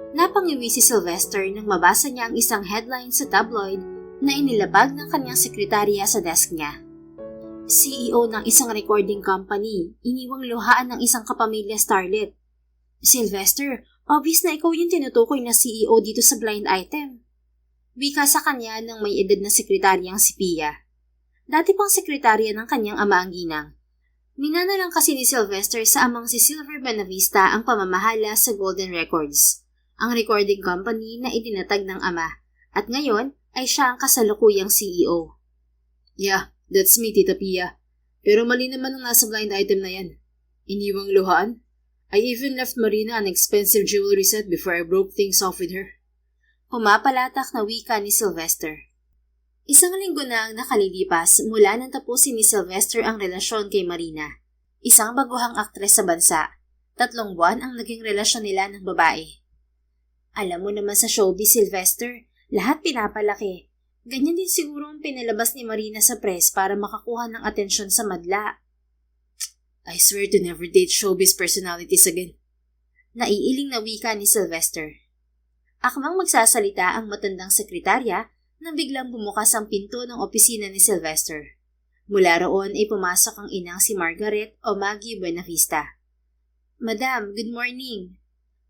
Napangiwi si Sylvester nang mabasa niya ang isang headline sa tabloid na inilabag ng kanyang sekretarya sa desk niya. CEO ng isang recording company, iniwang luhaan ng isang kapamilya starlet. Sylvester, obvious na ikaw yung tinutukoy na CEO dito sa blind item. Wika sa kanya ng may edad na sekretaryang si Pia. Dati pang sekretarya ng kanyang ama ang ginang. Minana lang kasi ni Sylvester sa amang si Silver Buenavista ang pamamahala sa Golden Records, ang recording company na itinatag ng ama, at ngayon ay siya ang kasalukuyang CEO. Yeah, that's me, Tita Pia. Pero mali naman ang nasa blind item na yan. Iniwang luhaan. I even left Marina an expensive jewelry set before I broke things off with her. Pumapalatak na wika ni Sylvester. Isang linggo na ang nakalilipas mula nang tapusin ni Sylvester ang relasyon kay Marina, isang baguhang aktres sa bansa. 3 buwan ang naging relasyon nila ng babae. Alam mo naman sa showbiz, Sylvester, lahat pinapalaki. Ganyan din siguro ang pinalabas ni Marina sa press para makakuha ng atensyon sa madla. I swear to never date showbiz personalities again. Naiiling na wika ni Sylvester. Akmang magsasalita ang matandang sekretarya nang biglang bumukas ang pinto ng opisina ni Sylvester. Mula roon ay pumasok ang inang si Margaret o Maggie Buenavista. Madam, good morning.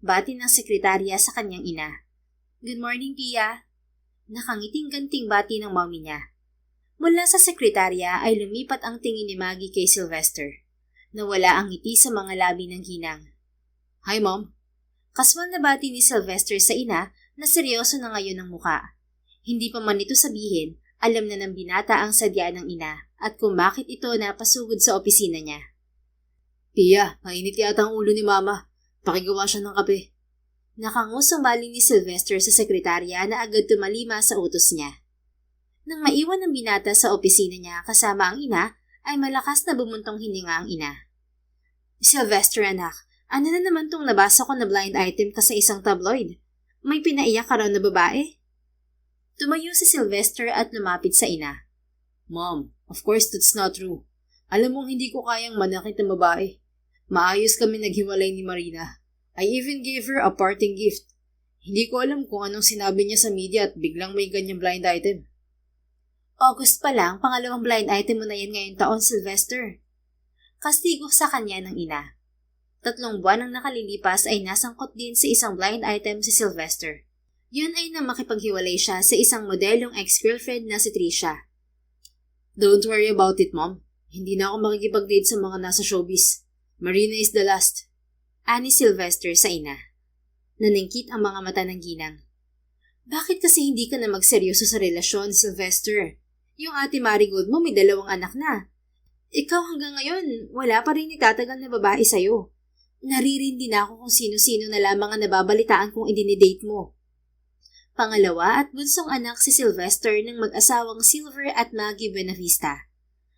Bati ng sekretarya sa kanyang ina. Good morning, Pia. Nakangiting-ganting bati ng mommy niya. Mula sa sekretarya ay lumipat ang tingin ni Maggie kay Sylvester. Nawala ang ngiti sa mga labi ng ginang. Hi, Mom. Kaswal na bati ni Sylvester sa ina na seryoso na ngayon ang muka. Hindi pa man ito sabihin, alam na ng binata ang sadya ng ina at kung bakit ito napasugod sa opisina niya. Pia, mainit yata ang ulo ni Mama. Pakigawa siya ng kape. Nakangusumbali ni Sylvester sa sekretarya na agad tumalima sa utos niya. Nang maiwan ang binata sa opisina niya kasama ang ina, ay malakas na bumuntong hininga ang ina. Sylvester anak, ano na naman tong nabasa ko na blind item ka sa isang tabloid? May pinaiyak ka raw na babae? Tumayo si Sylvester at lumapit sa ina. Mom, of course that's not true. Alam mong hindi ko kayang manakit ng babae. Maayos kami naghiwalay ni Marina. I even gave her a parting gift. Hindi ko alam kung anong sinabi niya sa media at biglang may ganyang blind item. August pa lang, pangalawang blind item mo na yan ngayong taon, Sylvester. Kastigo sa kanya ng ina. 3 buwan ang nakalilipas ay nasangkot din sa isang blind item si Sylvester. Yun ay nang makipaghiwalay siya sa isang modelong ex-girlfriend na si Trisha. Don't worry about it, Mom. Hindi na ako makikipag-date sa mga nasa showbiz. Marina is the last. Ani Sylvester sa ina. Naningkit ang mga mata ng ginang. Bakit kasi hindi ka na magseryoso sa relasyon, Sylvester? Yung ate Marigold mo may 2 anak na. Ikaw hanggang ngayon, wala pa rin itatagal na babae sa'yo. Naririndi na ako kung sino-sino na lamang ang nababalitaan kung idinidate mo. Pangalawa at bunsong anak si Sylvester ng mag-asawang Silver at Maggie Buenavista.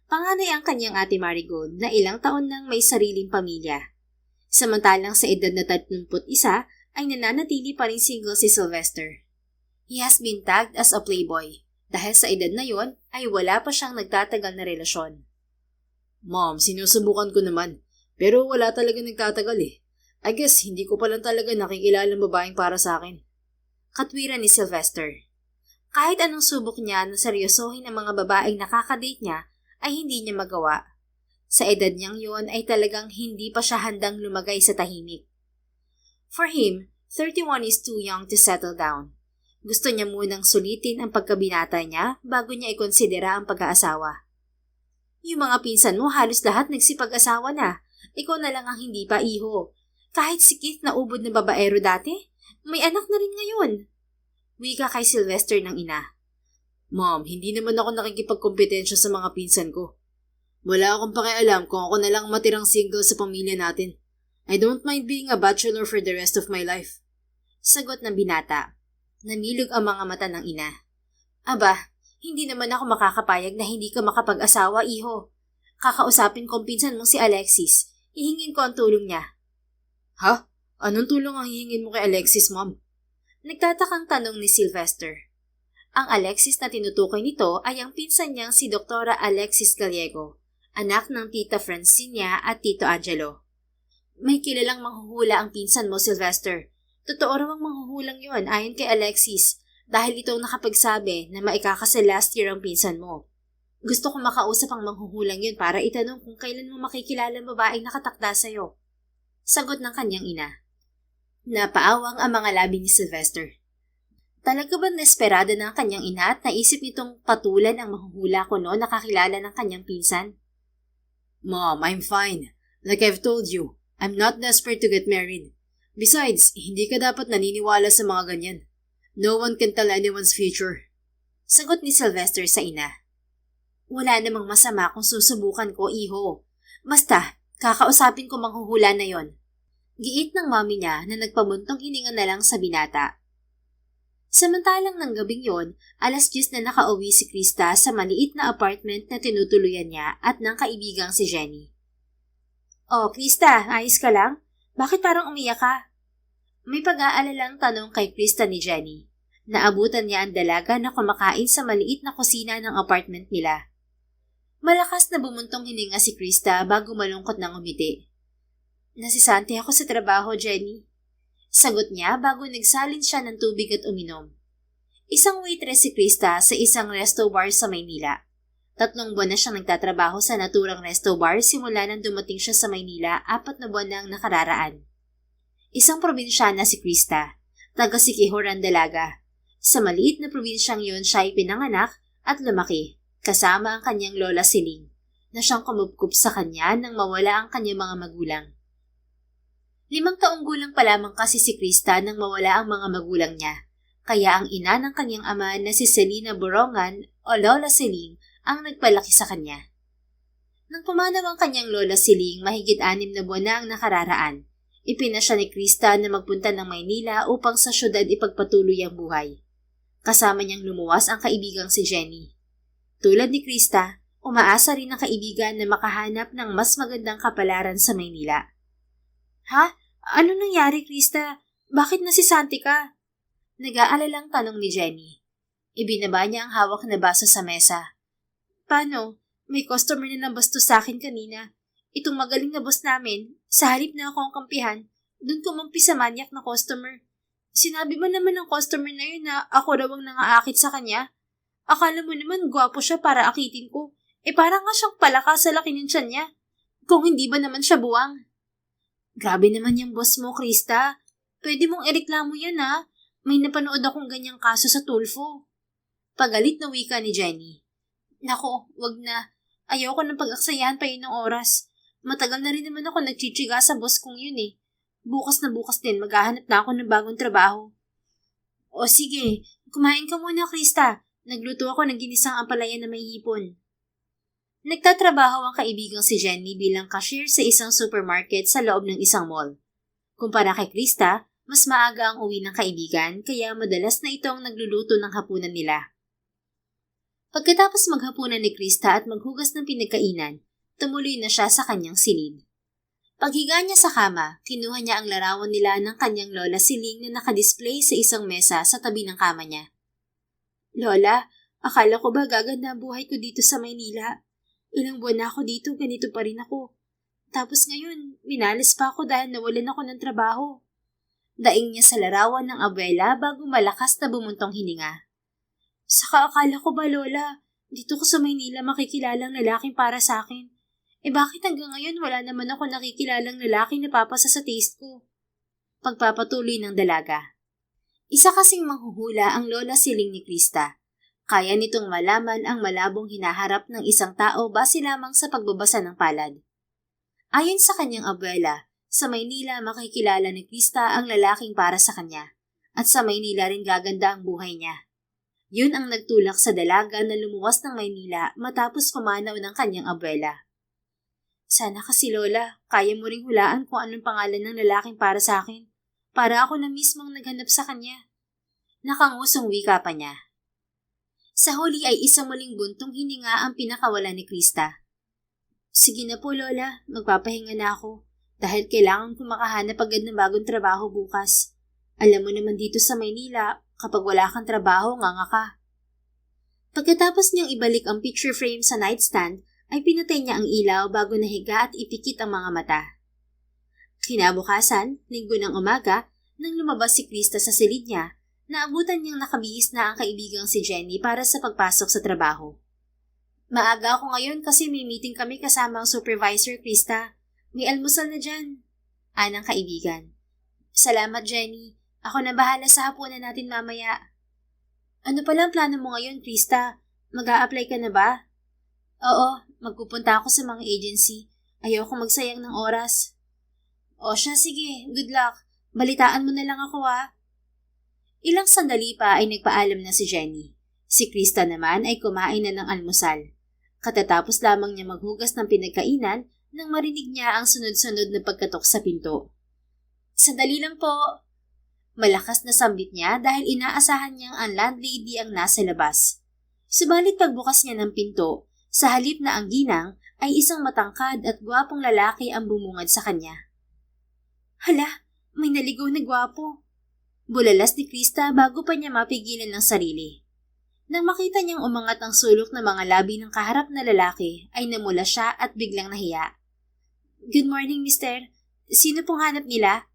Panganay ang kanyang ate Marigold na ilang taon nang may sariling pamilya. Samantalang sa edad na 31 ay nananatili pa rin single si Sylvester. He has been tagged as a playboy. Dahil sa edad na yon ay wala pa siyang nagtatagal na relasyon. Mom, sinusubukan ko naman. Pero wala talaga nagtatagal eh. I guess hindi ko pa lang talaga nakikilala ang babaeng para sa akin. Katwiran ni Sylvester. Kahit anong subok niya na seryosohin ang mga babaeng nakakadate niya ay hindi niya magawa. Sa edad niyang yon ay talagang hindi pa siya handang lumagay sa tahimik. For him, 31 is too young to settle down. Gusto niya munang sulitin ang pagkabinata niya bago niya ikonsidera ang pag-aasawa. Yung mga pinsan mo halos lahat nagsipag-asawa na. Ikaw na lang ang hindi pa, iho. Kahit sikit na ubod na babaero dati, may anak na rin ngayon. Wika kay Sylvester ng ina. Mom, hindi naman ako nakikipagkompetensya sa mga pinsan ko. Wala akong pakialam kung ako na lang matirang single sa pamilya natin. I don't mind being a bachelor for the rest of my life. Sagot ng binata. Namilog ang mga mata ng ina. Aba, hindi naman ako makakapayag na hindi ka makapag-asawa, iho. Kakausapin kong pinsan mong si Alexis. Hihingin ko ang tulong niya. Ha? Anong tulong ang hihingin mo kay Alexis, Mom? Nagtatakang tanong ni Sylvester. Ang Alexis na tinutukoy nito ay ang pinsan niyang si Dr. Alexis Gallego, anak ng Tita Francine niya at Tito Angelo. May kilalang manghuhula ang pinsan mo, Sylvester. Totoo raw ang manghuhulang yon ayon kay Alexis dahil itong nakapagsabi na maikakasal last year ang pinsan mo. Gusto ko makausap ang manghuhulang yun para itanong kung kailan mo makikilala ang babaeng nakatakda sa'yo. Sagot ng kanyang ina. Napaawang ang mga labi ni Sylvester. Talaga ba nesperada ng kanyang ina at naisip nitong patulan ang mahuhula ko no nakakilala ng kanyang pinsan? Mom, I'm fine. Like I've told you, I'm not desperate to get married. Besides, hindi ka dapat naniniwala sa mga ganyan. No one can tell anyone's future. Sagot ni Sylvester sa ina. Wala namang masama kung susubukan ko, iho. Basta, kakausapin ko manghuhula na yon. Giit ng mami niya na nagpabuntong hininga na lang sa binata. Samantalang ng gabing yon, 10:00 na nakauwi si Krista sa maliit na apartment na tinutuluyan niya at ng kaibigang si Jenny. Oh, Krista, ayos ka lang? Bakit parang umiyak ka? May pag-aalalang tanong kay Krista ni Jenny. Naabutan niya ang dalaga na kumakain sa maliit na kusina ng apartment nila. Malakas na bumuntong hininga si Krista bago malungkot nang umiti. Nasisante ako sa trabaho, Jenny. Sagot niya bago nagsalin siya ng tubig at uminom. Isang waitress si Krista sa isang resto bar sa Maynila. 3 buwan na siyang nagtatrabaho sa naturang resto bar simula nang dumating siya sa Maynila 4 na buwan na ang nakararaan. Isang probinsyana si Krista, taga Siquijor ang dalaga. Sa maliit na probinsyang yun siya ay pinanganak at lumaki, kasama ang kanyang lola Siling, na siyang kumupkup sa kanya nang mawala ang kanyang mga magulang. 5 taong gulang pa lamang kasi si Krista nang mawala ang mga magulang niya, kaya ang ina ng kanyang ama na si Selina Borongan o Lola Siling ang nagpalaki sa kanya. Nang pumanaw ang kanyang Lola Siling mahigit 6 na buwan na ang nakararaan, ipinasya ni Krista na magpunta ng Maynila upang sa syudad ipagpatuloy ang buhay. Kasama niyang lumuwas ang kaibigang si Jenny. Tulad ni Krista, umaasa rin ang kaibigan na makahanap ng mas magandang kapalaran sa Maynila. Ha? Ano nangyari, Krista? Bakit nasisante ka? Nag-aalalang tanong ni Jenny. Ibinaba niya ang hawak na baso sa mesa. Paano? May customer na nabastos sa akin kanina. Itong magaling na boss namin, sa halip na ako ang kampihan, dun kumampi sa manyak na customer. Sinabi mo naman ng customer na yun na ako raw ang nangaakit sa kanya. Akala mo naman gwapo siya para akitin ko. Parang nga siyang palaka sa laki ng tiyan niya. Kung hindi ba naman siya buwang? Grabe naman yung boss mo, Krista. Pwede mong ireklamo yan ha. May napanood akong ganyang kaso sa Tulfo. Pagalit na wika ni Jenny. Nako, wag na. Ayoko ng pag-aksayahan pa yun ng oras. Matagal na rin naman ako nagchichiga sa boss kong yun eh. Bukas na bukas din maghahanap na ako ng bagong trabaho. O sige, kumain ka muna, Krista. Nagluto ako ng ginisang ampalaya na may hipon. Nagtatrabaho ang kaibigang si Jenny bilang cashier sa isang supermarket sa loob ng isang mall. Kumpara kay Krista, mas maaga ang uwi ng kaibigan kaya madalas na itong nagluluto ng hapunan nila. Pagkatapos maghapunan ni Krista at maghugas ng pinagkainan, tumuloy na siya sa kanyang silid. Paghiga niya sa kama, kinuha niya ang larawan nila ng kanyang lola Siling na nakadisplay sa isang mesa sa tabi ng kama niya. Lola, akala ko ba gaganda ang buhay ko dito sa Maynila? Ilang buwan na ako dito, ganito pa rin ako. Tapos ngayon, minalis pa ako dahil nawalan ako ng trabaho. Daing niya sa larawan ng abuela bago malakas na bumuntong hininga. Saka akala ko ba, Lola, dito ko sa Maynila makikilalang lalaking para sa akin. Bakit hanggang ngayon wala naman ako nakikilalang lalaki na papasa sa taste ko? Pagpapatuloy ng dalaga. Isa kasing manghuhula ang Lola Siling ni Krista. Kaya nitong malaman ang malabong hinaharap ng isang tao base lamang sa pagbabasa ng palad. Ayon sa kanyang abuela, sa Maynila makikilala ni Krista ang lalaking para sa kanya, at sa Maynila rin gaganda ang buhay niya. Yun ang nagtulak sa dalaga na lumuwas ng Maynila matapos pumanaw ng kanyang abuela. Sana kasi Lola, kaya mo ring hulaan kung anong pangalan ng lalaking para sa akin, para ako na mismong naghanap sa kanya. Nakangusong wika pa niya. Sa huli ay isang muling buntong hininga ang pinakawala ni Krista. Sige na po Lola, magpapahinga na ako dahil kailangan ko makahanap agad ng bagong trabaho bukas. Alam mo naman dito sa Maynila, kapag wala kang trabaho, nganga ka. Pagkatapos niyang ibalik ang picture frame sa nightstand, ay pinatay niya ang ilaw bago nahiga at ipikit ang mga mata. Kinabukasan, linggo ng umaga, Nang lumabas si Krista sa silid niya, naabutan niyang nakabihis na ang kaibigang si Jenny para sa pagpasok sa trabaho. Maaga ako ngayon kasi may meeting kami kasama ang supervisor, Krista. May almusal na dyan. Anang kaibigan. Salamat, Jenny. Ako na bahala sa hapunan natin mamaya. Ano pala ang plano mo ngayon, Krista? Mag-a-apply ka na ba? Oo, magpupunta ako sa mga agency. Ayoko magsayang ng oras. O siya, sige. Good luck. Balitaan mo na lang ako Ilang sandali pa ay nagpaalam na si Jenny. Si Krista naman ay kumain na ng almusal. Katatapos lamang niya maghugas ng pinagkainan nang marinig niya ang sunod-sunod na pagkatok sa pinto. Sandali lang po. Malakas na sambit niya dahil inaasahan niyang ang landlady ang nasa labas. Subalit pagbukas niya ng pinto, sa halip na ang ginang ay isang matangkad at gwapong lalaki ang bumungad sa kanya. Hala, may naligaw na gwapo. Bulalas ni Krista bago pa niya mapigilan ng sarili. Nang makita niyang umangat ang sulok ng mga labi ng kaharap na lalaki, ay namula siya at biglang nahiya. Good morning, mister. Sino pong hanap nila?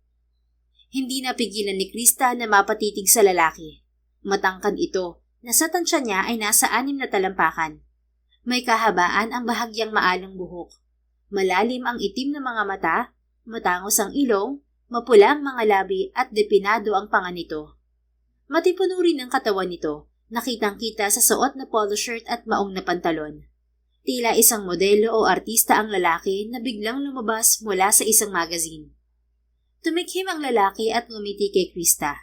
Hindi napigilan ni Krista na mapatitig sa lalaki. Matangkad ito, na sa tansya niya ay nasa 6 na talampakan. May kahabaan ang bahagyang maalong buhok. Malalim ang itim na mga mata, matangos ang ilong, mapula ang mga labi at depinado ang panga nito. Matipuno rin ang katawan nito, nakitang-kita sa suot na polo shirt at maong na pantalon. Tila isang modelo o artista ang lalaki na biglang lumabas mula sa isang magazine. Tumikhim ang lalaki at ngumiti kay Krista.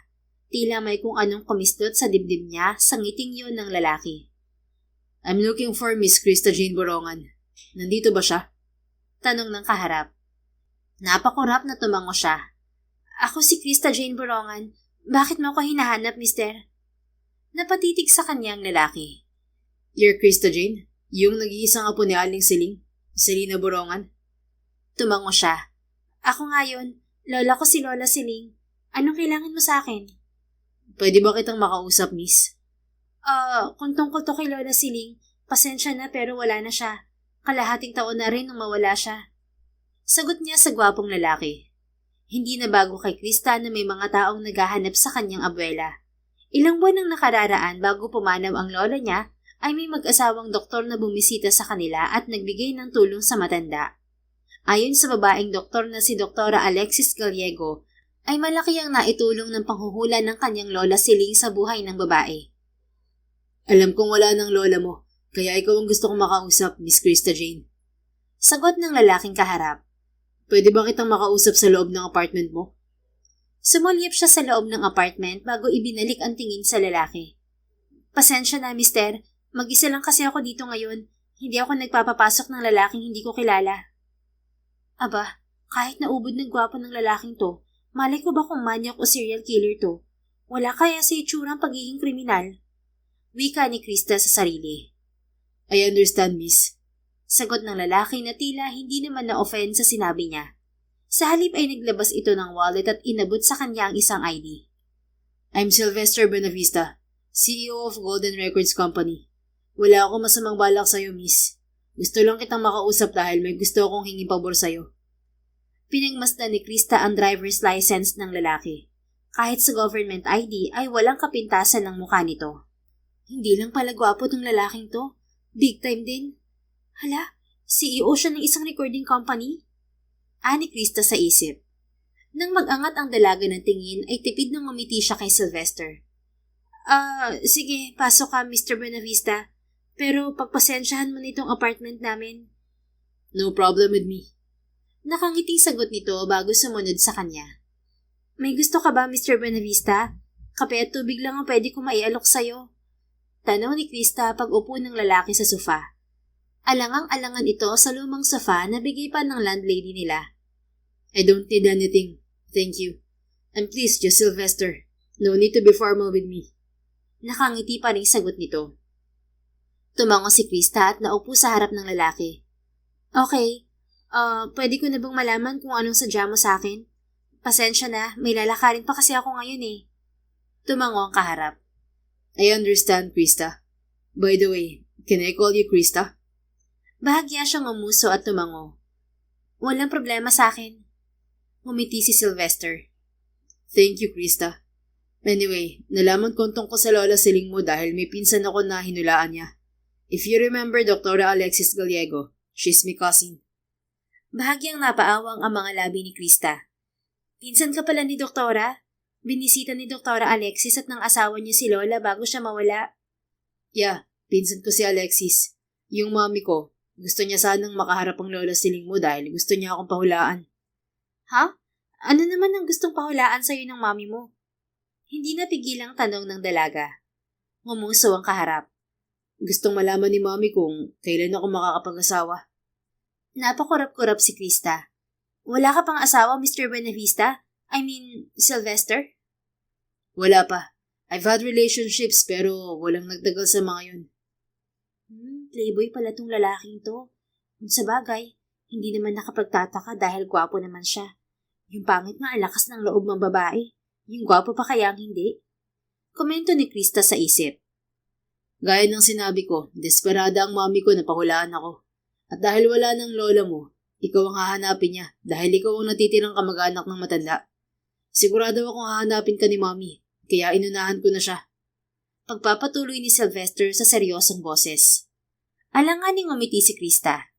Tila may kung anong kumistot sa dibdib niya sa ngiting yun ng lalaki. I'm looking for Miss Krista Jane Borongan. Nandito ba siya? Tanong ng kaharap. Napakurap na tumango siya. Ako si Krista Jane Borongan. Bakit mo ako hinahanap, mister? Napatitig sa kanyang lalaki. You're Krista Jane? Yung nag-iisang apo ni Aling Siling? Selina Borongan? Tumango siya. Ako nga yun. Lola ko si Lola Siling. Anong kailangan mo sa akin? Pwede ba kitang makausap, miss? Kung tungkol to kay Lola Siling, pasensya na pero wala na siya. Kalahating taon na rin nung mawala siya. Sagot niya sa gwapong lalaki. Hindi na bago kay Krista na may mga taong naghahanap sa kanyang abuela. Ilang buwan nang nakararaan bago pumanaw ang lola niya, ay may mag-asawang doktor na bumisita sa kanila at nagbigay ng tulong sa matanda. Ayon sa babaeng doktor na si Doktora Alexis Gallego, ay malaki ang naitulong ng panghuhula ng kanyang lola Siling sa buhay ng babae. Alam kong wala ng lola mo, kaya ikaw ang gusto kong makausap, Miss Krista Jane. Sagot ng lalaking kaharap. Pwede ba kitang makausap sa loob ng apartment mo? Sumulyap siya sa loob ng apartment bago ibinalik ang tingin sa lalaki. Pasensya na, mister. Mag-isa lang kasi ako dito ngayon. Hindi ako nagpapapasok ng lalaking hindi ko kilala. Aba, kahit naubod ng gwapo ng lalaking to, malay ko ba kung manyak o serial killer to? Wala kaya sa itsurang pagiging kriminal? Wika ni Krista sa sarili. I understand, miss. Sagot ng lalaki na tila hindi naman na-offend sa sinabi niya. Sa halip ay naglabas ito ng wallet at inabot sa kanya ang isang ID. I'm Sylvester Buenavista, CEO of Golden Records Company. Wala akong masamang balak sa'yo, miss. Gusto lang kitang makausap dahil may gusto akong hinging pabor sa'yo. Pinagmasdan ni Krista ang driver's license ng lalaki. Kahit sa government ID ay walang kapintasan ng mukha nito. Hindi lang pala gwapo tong lalaking to. Big time din. Hala, CEO siya ng isang recording company? Ani Krista sa isip. Nang mag-angat ang dalaga ng tingin ay tipid nang ngumiti siya kay Sylvester. Sige, pasok ka Mr. Buenavista. Pero pagpasensyahan mo nitong apartment namin. No problem with me. Nakangiting sagot nito bago sumunod sa kanya. May gusto ka ba Mr. Buenavista? Kape at tubig lang ang pwede kong maialok sa'yo. Tanong ni Krista pag upo ng lalaki sa sofa. Alangang-alangan ito sa lumang sofa na bigay pa ng landlady nila. I don't need anything. Thank you. And please, just Sylvester. No need to be formal with me. Nakangiti pa rin sagot nito. Tumango si Krista at naupo sa harap ng lalaki. Okay. Pwede ko na bang malaman kung anong sadya mo sa akin? Pasensya na, may lalakarin pa kasi ako ngayon eh. Tumango ang kaharap. I understand, Krista. By the way, can I call you Krista? Bahagya siyang umuso at tumango. Walang problema sa akin. Ngumiti si Sylvester. Thank you, Krista. Anyway, nalaman ko tungkol sa lola siling mo dahil may pinsan ako na hinulaan niya. If you remember Dr. Alexis Gallego, she's my cousin. Bahagyang napaawang ang mga labi ni Krista. Pinsan ka pala ni Doktora? Binisita ni Doktora Alexis at ng asawa niya si Lola bago siya mawala. Yeah, pinsan ko si Alexis. Yung mami ko, gusto niya sanang makaharap ang lola siling mo dahil gusto niya akong pahulaan. Ha? Ano naman ang gustong pahulaan sa'yo ng mami mo? Hindi napigilang tanong ng dalaga. Ngumuso ang kaharap. Gustong malaman ni mami kung kailan ako makakapag-asawa. Napakurap-kurap si Krista. Wala ka pang asawa, Mr. Buenavista? I mean, Sylvester? Wala pa. I've had relationships pero walang nagtagal sa mga yun. Playboy pala tong lalaking to. Kung sa bagay, hindi naman nakapagtataka dahil gwapo naman siya. Yung pangit nga ang lakas ng loob ng babae. Yung gwapo pa kaya ang hindi? Komento ni Krista sa isip. Gaya ng sinabi ko, desperada ang mami ko na pahulaan ako. At dahil wala ng lola mo, ikaw ang hahanapin niya dahil ikaw ang natitirang kamag-anak ng matanda. Sigurado akong hahanapin ka ni mami, kaya inunahan ko na siya. Pagpapatuloy ni Sylvester sa seryosong boses. Alanganing umiti si Krista.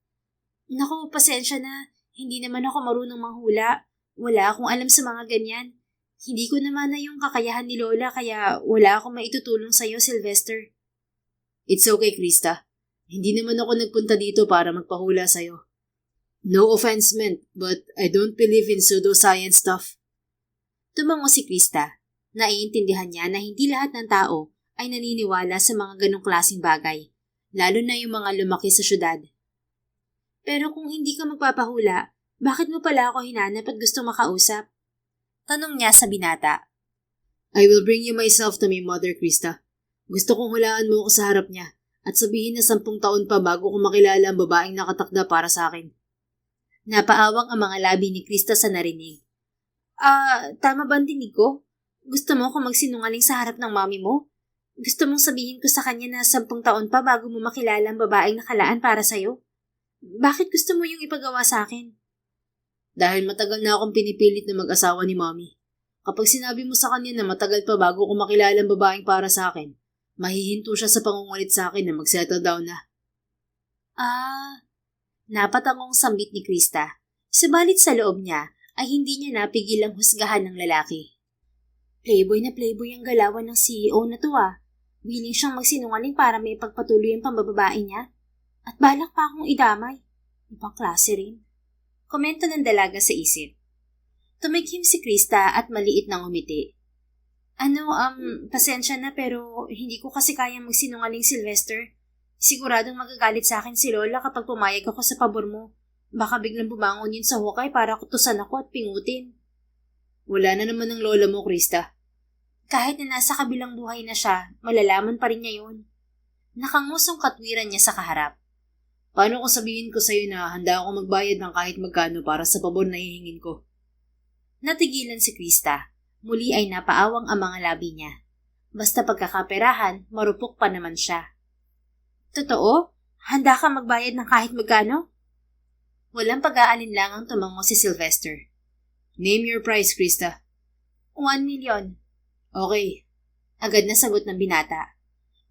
Naku, pasensya na. Hindi naman ako marunong manghula. Wala akong alam sa mga ganyan. Hindi ko naman na yung kakayahan ni Lola kaya wala akong maitutulong sa'yo, Sylvester. It's okay, Krista. Hindi naman ako nagpunta dito para magpahula sa'yo. No offense meant, but I don't believe in pseudoscience stuff. Tumango si Krista. Naiintindihan niya na hindi lahat ng tao ay naniniwala sa mga ganong klaseng bagay, lalo na yung mga lumaki sa syudad. Pero kung hindi ka magpapahula, bakit mo pala ako hinanap at gusto makausap? Tanong niya sa binata. I will bring you myself to my mother, Krista. Gusto kong hulaan mo ako sa harap niya at sabihin na 10 taon pa bago ko makilala ang babaeng nakatakda para sa akin. Napaawang ang mga labi ni Krista sa narinig. Tama ba ang dinig ko? Gusto mo akong magsinungaling sa harap ng mami mo? Gusto mong sabihin ko sa kanya na 10 taon pa bago mo makilala ang babaeng nakalaan para sa'yo? Bakit gusto mo yung ipagawa sa akin? Dahil matagal na akong pinipilit na mag-asawa ni mami. Kapag sinabi mo sa kanya na matagal pa bago ko makilala ang babaeng para sa akin, mahihinto siya sa pangungulit sa akin na mag-settle down na. Napatangong sambit ni Krista. Subalit sa loob niya ay hindi niya napigil ang husgahan ng lalaki. Playboy na playboy ang galawan ng CEO na to Willing siyang magsinungaling para may pagpatuloy ang pambababae niya. At balak pa akong idamay. Ibang klase rin. Komento ng dalaga sa isip. Tumikim si Krista at maliit nang umiti. Pasensya na pero hindi ko kasi kayang magsinungaling, Sylvester. Siguradong magagalit sa akin si Lola kapag pumayag ako sa pabor mo. Baka biglang bumangon yun sa hukay para kutusan ako at pingutin. Wala na naman ng lola mo, Krista. Kahit na nasa kabilang buhay na siya, malalaman pa rin niya yun. Nakangusong katwiran niya sa kaharap. Paano kung sabihin ko sa'yo na handa ako magbayad ng kahit magkano para sa pabor na hihingin ko? Natigilan si Krista. Muli ay napaawang ang mga labi niya. Basta pagkakaperahan, marupok pa naman siya. Totoo? Handa ka magbayad ng kahit magkano? Walang pag-aalinlangang tumango si Sylvester. Name your price, Krista. 1 million. Okay. Agad na sagot ng binata.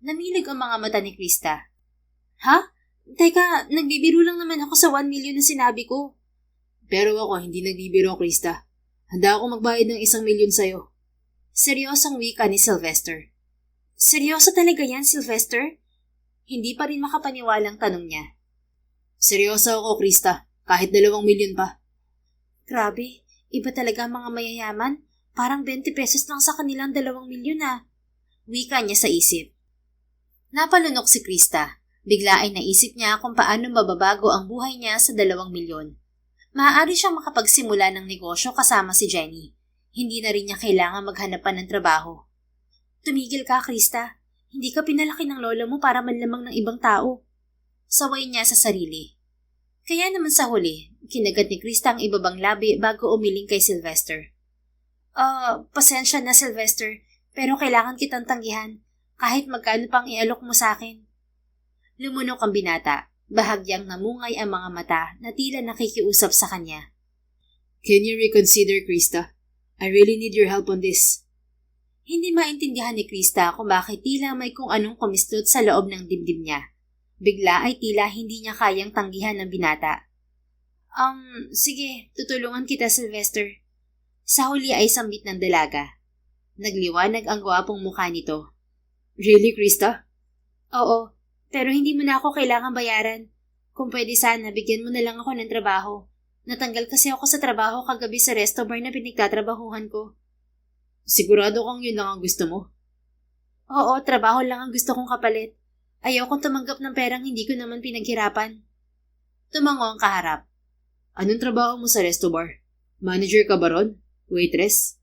Namilig ang mga mata ni Krista. Ha? Teka, nagbibiro lang naman ako sa 1 million na sinabi ko. Pero ako hindi nagbibiro, Krista. Handa ako magbayad ng 1 milyon sa'yo. Seryosong wika ni Sylvester. Seryoso talaga yan, Sylvester? Hindi pa rin makapaniwalang tanong niya. Seryoso ako, Krista. Kahit 2 milyon pa. Grabe, iba talaga ang mga mayayaman. Parang 20 pesos lang sa kanilang 2 milyon Wika niya sa isip. Napalunok si Krista. Bigla ay naisip niya kung paano mababago ang buhay niya sa 2 milyon. Maaari siyang makapagsimula ng negosyo kasama si Jenny. Hindi na rin niya kailangan maghanap pa ng trabaho. Tumigil ka, Krista. Hindi ka pinalaki ng lola mo para manlamang ng ibang tao. Saway niya sa sarili. Kaya naman sa huli, kinagat ni Krista ang ibabang labi bago umiling kay Sylvester. Pasensya na, Sylvester, pero kailangan kitang tanggihan kahit magkano pang ialok mo sa akin. Lumunok ang binata. Bahagyang namungay ang mga mata na tila nakikiusap sa kanya. Can you reconsider, Krista? I really need your help on this. Hindi maintindihan ni Krista kung bakit tila may kung anong kumislot sa loob ng dibdib niya. Bigla ay tila hindi niya kayang tanggihan ng binata. Sige, tutulungan kita, Sylvester. Sa huli ay sambit ng dalaga. Nagliwanag ang gwapong mukha nito. Really, Krista? Oo, pero hindi mo na ako kailangan bayaran. Kung pwede sana, bigyan mo na lang ako ng trabaho. Natanggal kasi ako sa trabaho kagabi sa resto bar na pinagtatrabahuhan ko. Sigurado kang yun lang ang gusto mo? Oo, trabaho lang ang gusto kong kapalit. Ayaw kong tumanggap ng perang hindi ko naman pinaghirapan. Tumango ang kaharap. Anong trabaho mo sa resto bar? Manager ka ba ron? Waitress?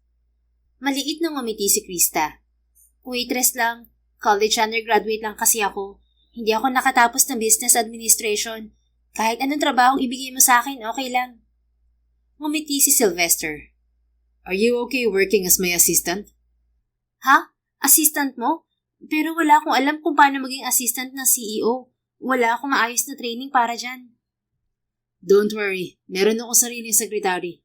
Maliit na ngumiti si Krista. Waitress lang. College undergraduate lang kasi ako. Hindi ako nakatapos ng business administration. Kahit anong trabahong ibigay mo sa akin, okay lang. Ngumiti si Sylvester. Are you okay working as my assistant? Ha? Assistant mo? Pero wala akong alam kung paano maging assistant ng CEO. Wala akong maayos na training para dyan. Don't worry, meron akong sariling sekretary.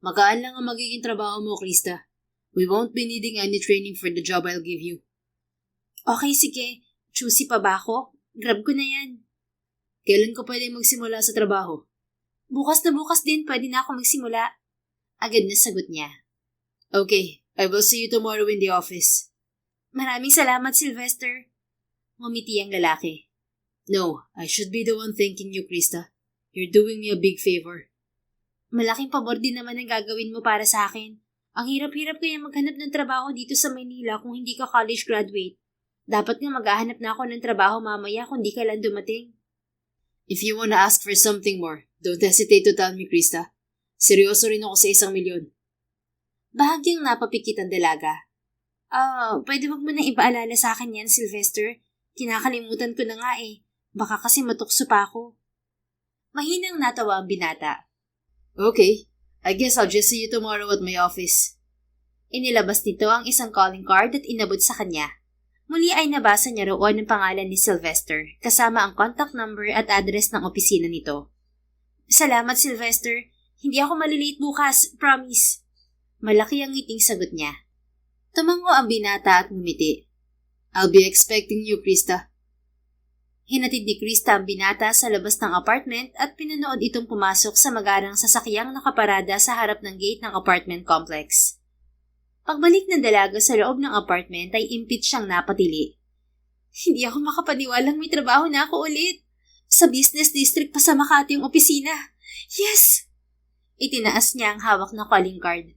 Magaan lang ang magiging trabaho mo, Krista. We won't be needing any training for the job I'll give you. Okay, sige. Choosy pa ba ako? Grab ko na yan. Kailan ka pwede magsimula sa trabaho? Bukas na bukas din pwede na ako magsimula. Agad na sagot niya. Okay, I will see you tomorrow in the office. Maraming salamat, Sylvester. Ngumiti ang lalaki. No, I should be the one thanking you, Krista. You're doing me a big favor. Malaking pabor din naman ang gagawin mo para sa akin. Ang hirap-hirap kaya maghanap ng trabaho dito sa Manila kung hindi ka college graduate. Dapat nga maghahanap na ako ng trabaho mamaya kung di ka lang dumating. If you wanna ask for something more, don't hesitate to tell me, Krista. Seryoso rin ako sa 1,000,000. Bahagyang napapikit ang dalaga. Pwede wag mo na ipaalala sa akin yan, Sylvester. Kinakalimutan ko na nga eh. Baka kasi matukso pa ako. Mahinang natawa ang binata. Okay, I guess I'll just see you tomorrow at my office. Inilabas nito ang isang calling card at inabot sa kanya. Muli ay nabasa niya roon ang pangalan ni Sylvester kasama ang contact number at address ng opisina nito. Salamat, Sylvester. Hindi ako malilate bukas, promise. Malaki ang ngiting sagot niya. Tumango ang binata at ngumiti. I'll be expecting you, Krista. Hinatid ni Krista ang binata sa labas ng apartment at pinanood itong pumasok sa magarang sasakyang nakaparada sa harap ng gate ng apartment complex. Pagbalik ng dalaga sa loob ng apartment ay impit siyang napatili. Hindi ako makapaniwalang may trabaho na ako ulit. Sa business district pa sa Makati yung opisina. Yes! Itinaas niya ang hawak na calling card.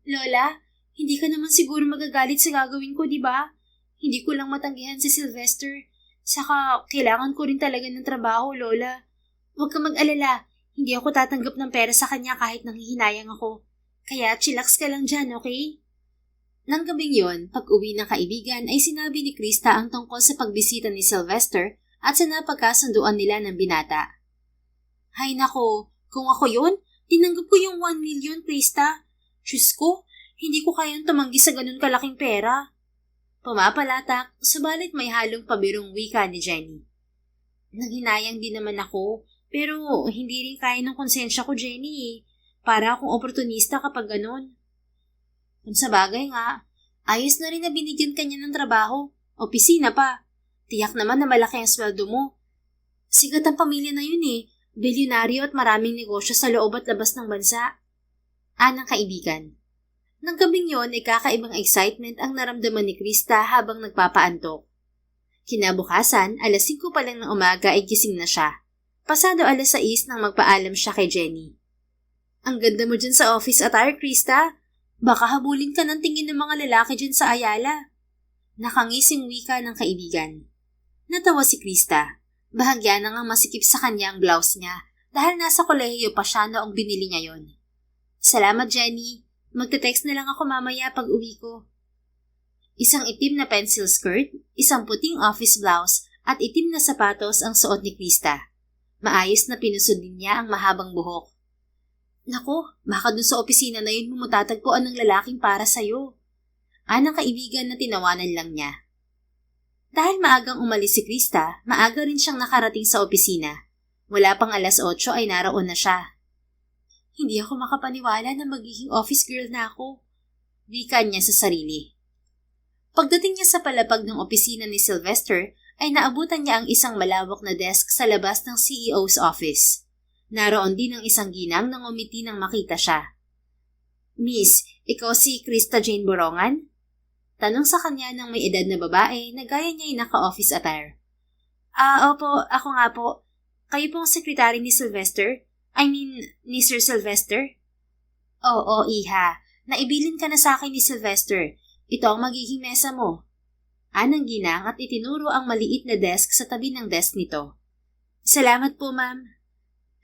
Lola, hindi ka naman siguro magagalit sa gagawin ko, di ba? Hindi ko lang matanggihan si Sylvester. Saka, kailangan ko rin talaga ng trabaho, Lola. Huwag ka mag-alala. Hindi ako tatanggap ng pera sa kanya kahit nanghihinayang ako. Kaya chillax ka lang dyan, okay? Nang gabing yon, pag-uwi ng kaibigan ay sinabi ni Krista ang tungkol sa pagbisita ni Sylvester at sa napagkasunduan nila ng binata. Hay nako, kung ako yon, tinanggap ko yung 1 million, Krista. Diyos ko, hindi ko kayang tumanggi sa ganun kalaking pera. Pumapalatak, subalit may halong pabirong wika ni Jenny. Nanghinayang din naman ako, pero hindi rin kaya ng konsensya ko, Jenny. Para akong oportunista kapag ganun. Kung sa bagay nga, ayos na rin na binigyan kanya ng trabaho. Opisina pa. Tiyak naman na malaki ang sweldo mo. Sigat ang pamilya na yun eh. Bilyonaryo at maraming negosyo sa loob at labas ng bansa. Anang kaibigan. Nang gabing yon ay kakaibang excitement ang naramdaman ni Krista habang nagpapaantok. Kinabukasan, 5:00 pa lang ng umaga ay gising na siya. Pasado 6:00 nang magpaalam siya kay Jenny. Ang ganda mo dyan sa office attire, Krista. Baka habulin ka ng tingin ng mga lalaki dyan sa Ayala. Nakangising wika ng kaibigan. Natawa si Krista. Bahagya na nga masikip sa kanya ang blouse niya dahil nasa kolehiyo pa siya noong binili niya yon. Salamat, Jenny. Magte-text na lang ako mamaya pag uwi ko. Isang itim na pencil skirt, isang puting office blouse at itim na sapatos ang suot ni Krista. Maayos na pinusod din niya ang mahabang buhok. Nako, baka dun sa opisina na yun mo matatagpuan ng lalaking para sa'yo. Anang kaibigan na tinawanan lang niya. Dahil maagang umalis si Krista, maaga rin siyang nakarating sa opisina. Wala pang 8:00 ay naroon na siya. Hindi ako makapaniwala na magiging office girl na ako. Wika niya sa sarili. Pagdating niya sa palapag ng opisina ni Sylvester, ay naabutan niya ang isang malawak na desk sa labas ng CEO's office. Naroon din ang isang ginang nang umiti nang makita siya. Miss, ikaw si Krista Jane Borongan? Tanong sa kanya ng may edad na babae na gaya niya ay naka-office attire. Opo, ako nga po. Kayo pong sekretary ni Sylvester? I mean, ni Sir Sylvester? Oo, iha. Naibilin ka na sa akin ni Sylvester. Ito ang magiging mesa mo. Anang ginang at itinuro ang maliit na desk sa tabi ng desk nito. Salamat po, ma'am.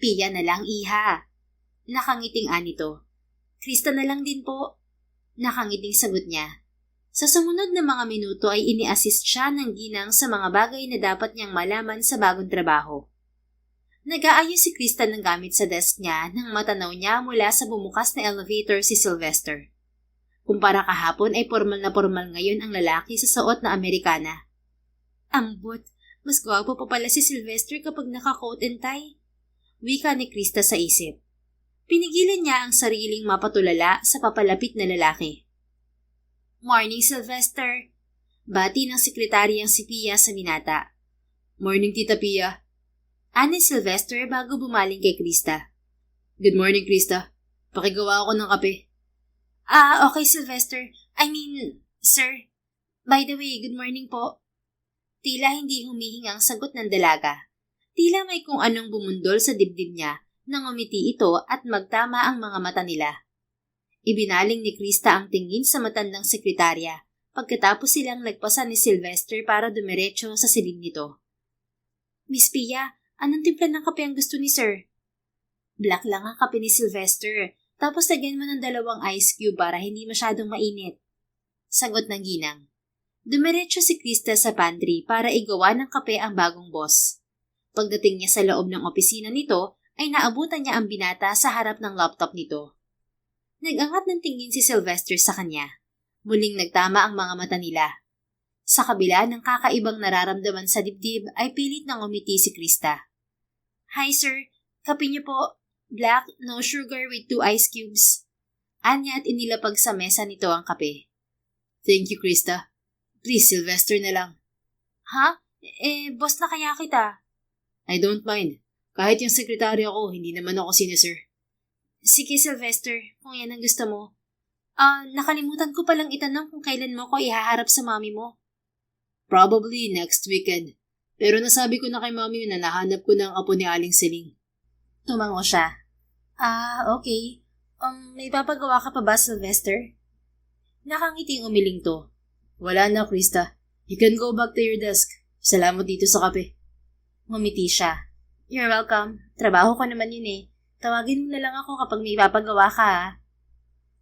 Pia na lang, iha. Nakangiting anito. Krista na lang din po. Nakangiting sagot niya. Sa sumunod na mga minuto ay ini-assist siya ng ginang sa mga bagay na dapat niyang malaman sa bagong trabaho. Nag-aayos si Krista ng gamit sa desk niya nang matanaw niya mula sa bumukas na elevator si Sylvester. Kumpara kahapon ay formal na formal ngayon ang lalaki sa suot na Amerikana. Ambot, mas gwapo pa pala si Sylvester kapag naka-coat and tie. Wika ni Krista sa isip. Pinigilan niya ang sariling mapatulala sa papalapit na lalaki. Morning, Sylvester. Bati ng sekretaryang si Pia sa binata. Morning, Tita Pia. Ani Sylvester bago bumaling kay Krista. Good morning, Krista. Pakigawa ako ng kape. Okay, Sylvester. I mean, sir. By the way, good morning po. Tila hindi humihing ang sagot ng dalaga. Tila may kung anong bumundol sa dibdib niya nang umiti ito at magtama ang mga mata nila. Ibinaling ni Krista ang tingin sa matandang sekretarya pagkatapos silang nagpasan ni Sylvester para dumiretso sa silid nito. Miss Pia, anong timpla ng kape ang gusto ni sir? Black lang ang kape ni Sylvester. Tapos lagyan mo ng 2 ice cube para hindi masyadong mainit. Sagot ng ginang. Dumiretso si Krista sa pantry para igawa ng kape ang bagong boss. Pagdating niya sa loob ng opisina nito, ay naabutan niya ang binata sa harap ng laptop nito. Nag-angat ng tingin si Sylvester sa kanya. Muling nagtama ang mga mata nila. Sa kabila ng kakaibang nararamdaman sa dibdib ay pilit nang umiti si Krista. Hi sir, kape niyo po. Black, no sugar with 2 ice cubes. Anya at inilapag sa mesa nito ang kape. Thank you, Krista. Please, Sylvester na lang. Ha? Boss na kaya kita? I don't mind. Kahit yung sekretarya ko, hindi naman ako sir. Sige, Sylvester, kung yan ang gusto mo. Nakalimutan ko palang itanong kung kailan mo ko ihaharap sa mami mo. Probably next weekend. Pero nasabi ko na kay mami na nahanap ko na ang apo ni Aling Seling. Tumango siya. Okay. May papagawa ka pa ba, Sylvester? Nakangiting umiling to. Wala na, Krista. You can go back to your desk. Salamat dito sa kape. Ngumiti siya. You're welcome. Trabaho ko naman yun eh. Tawagin mo na lang ako kapag may papagawa ka ha.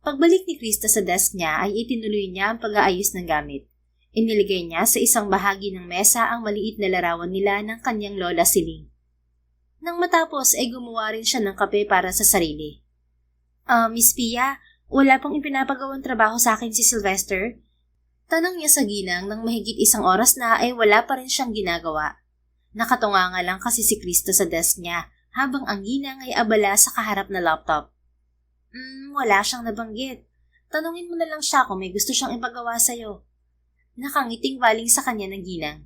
Pagbalik ni Krista sa desk niya ay itinuloy niya ang pag-aayos ng gamit. Iniligay niya sa isang bahagi ng mesa ang maliit na larawan nila ng kanyang lola Siling. Nang matapos ay gumawa rin siya ng kape para sa sarili. Miss Pia, wala pong ipinapagawang trabaho sa akin si Sylvester? Tanong niya sa ginang nang mahigit 1 oras na ay wala pa rin siyang ginagawa. Nakatunga nga lang kasi si Krista sa desk niya habang ang ginang ay abala sa kaharap na laptop. Wala siyang nabanggit. Tanungin mo na lang siya kung may gusto siyang ipagawa sa'yo. Nakangiting baling sa kanya ng ginang.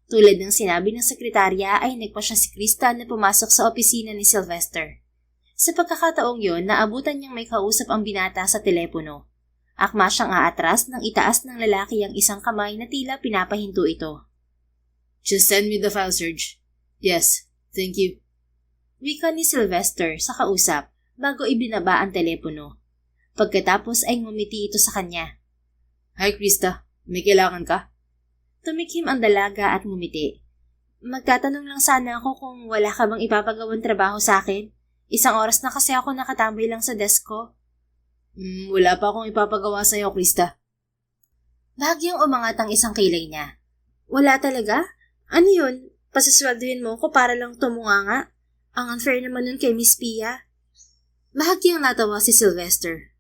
Tulad ng sinabi ng sekretarya ay nagpa siya si Krista na pumasok sa opisina ni Sylvester. Sa pagkakataong yon, naabutan niyang may kausap ang binata sa telepono. Akma siyang aatras nang itaas ng lalaki ang isang kamay na tila pinapahinto ito. Just send me the file, Serge. Yes, thank you. Wika ni Sylvester sa kausap bago ibinaba ang telepono. Pagkatapos ay ngumiti ito sa kanya. Hi, Krista. May kailangan ka? Tumikhim ang dalaga at ngumiti. Magtatanong lang sana ako kung wala ka bang ipapagawang trabaho sa akin. 1 oras na kasi ako nakatambay lang sa desk ko. Wala pa akong ipapagawa sa'yo, Krista. Bahagyang umangat ang isang kilay niya. Wala talaga? Ano yun? Pasasweldohin mo ko para lang tumunganga? Ang unfair naman nun kay Miss Pia. Bahagyang natawa si Sylvester.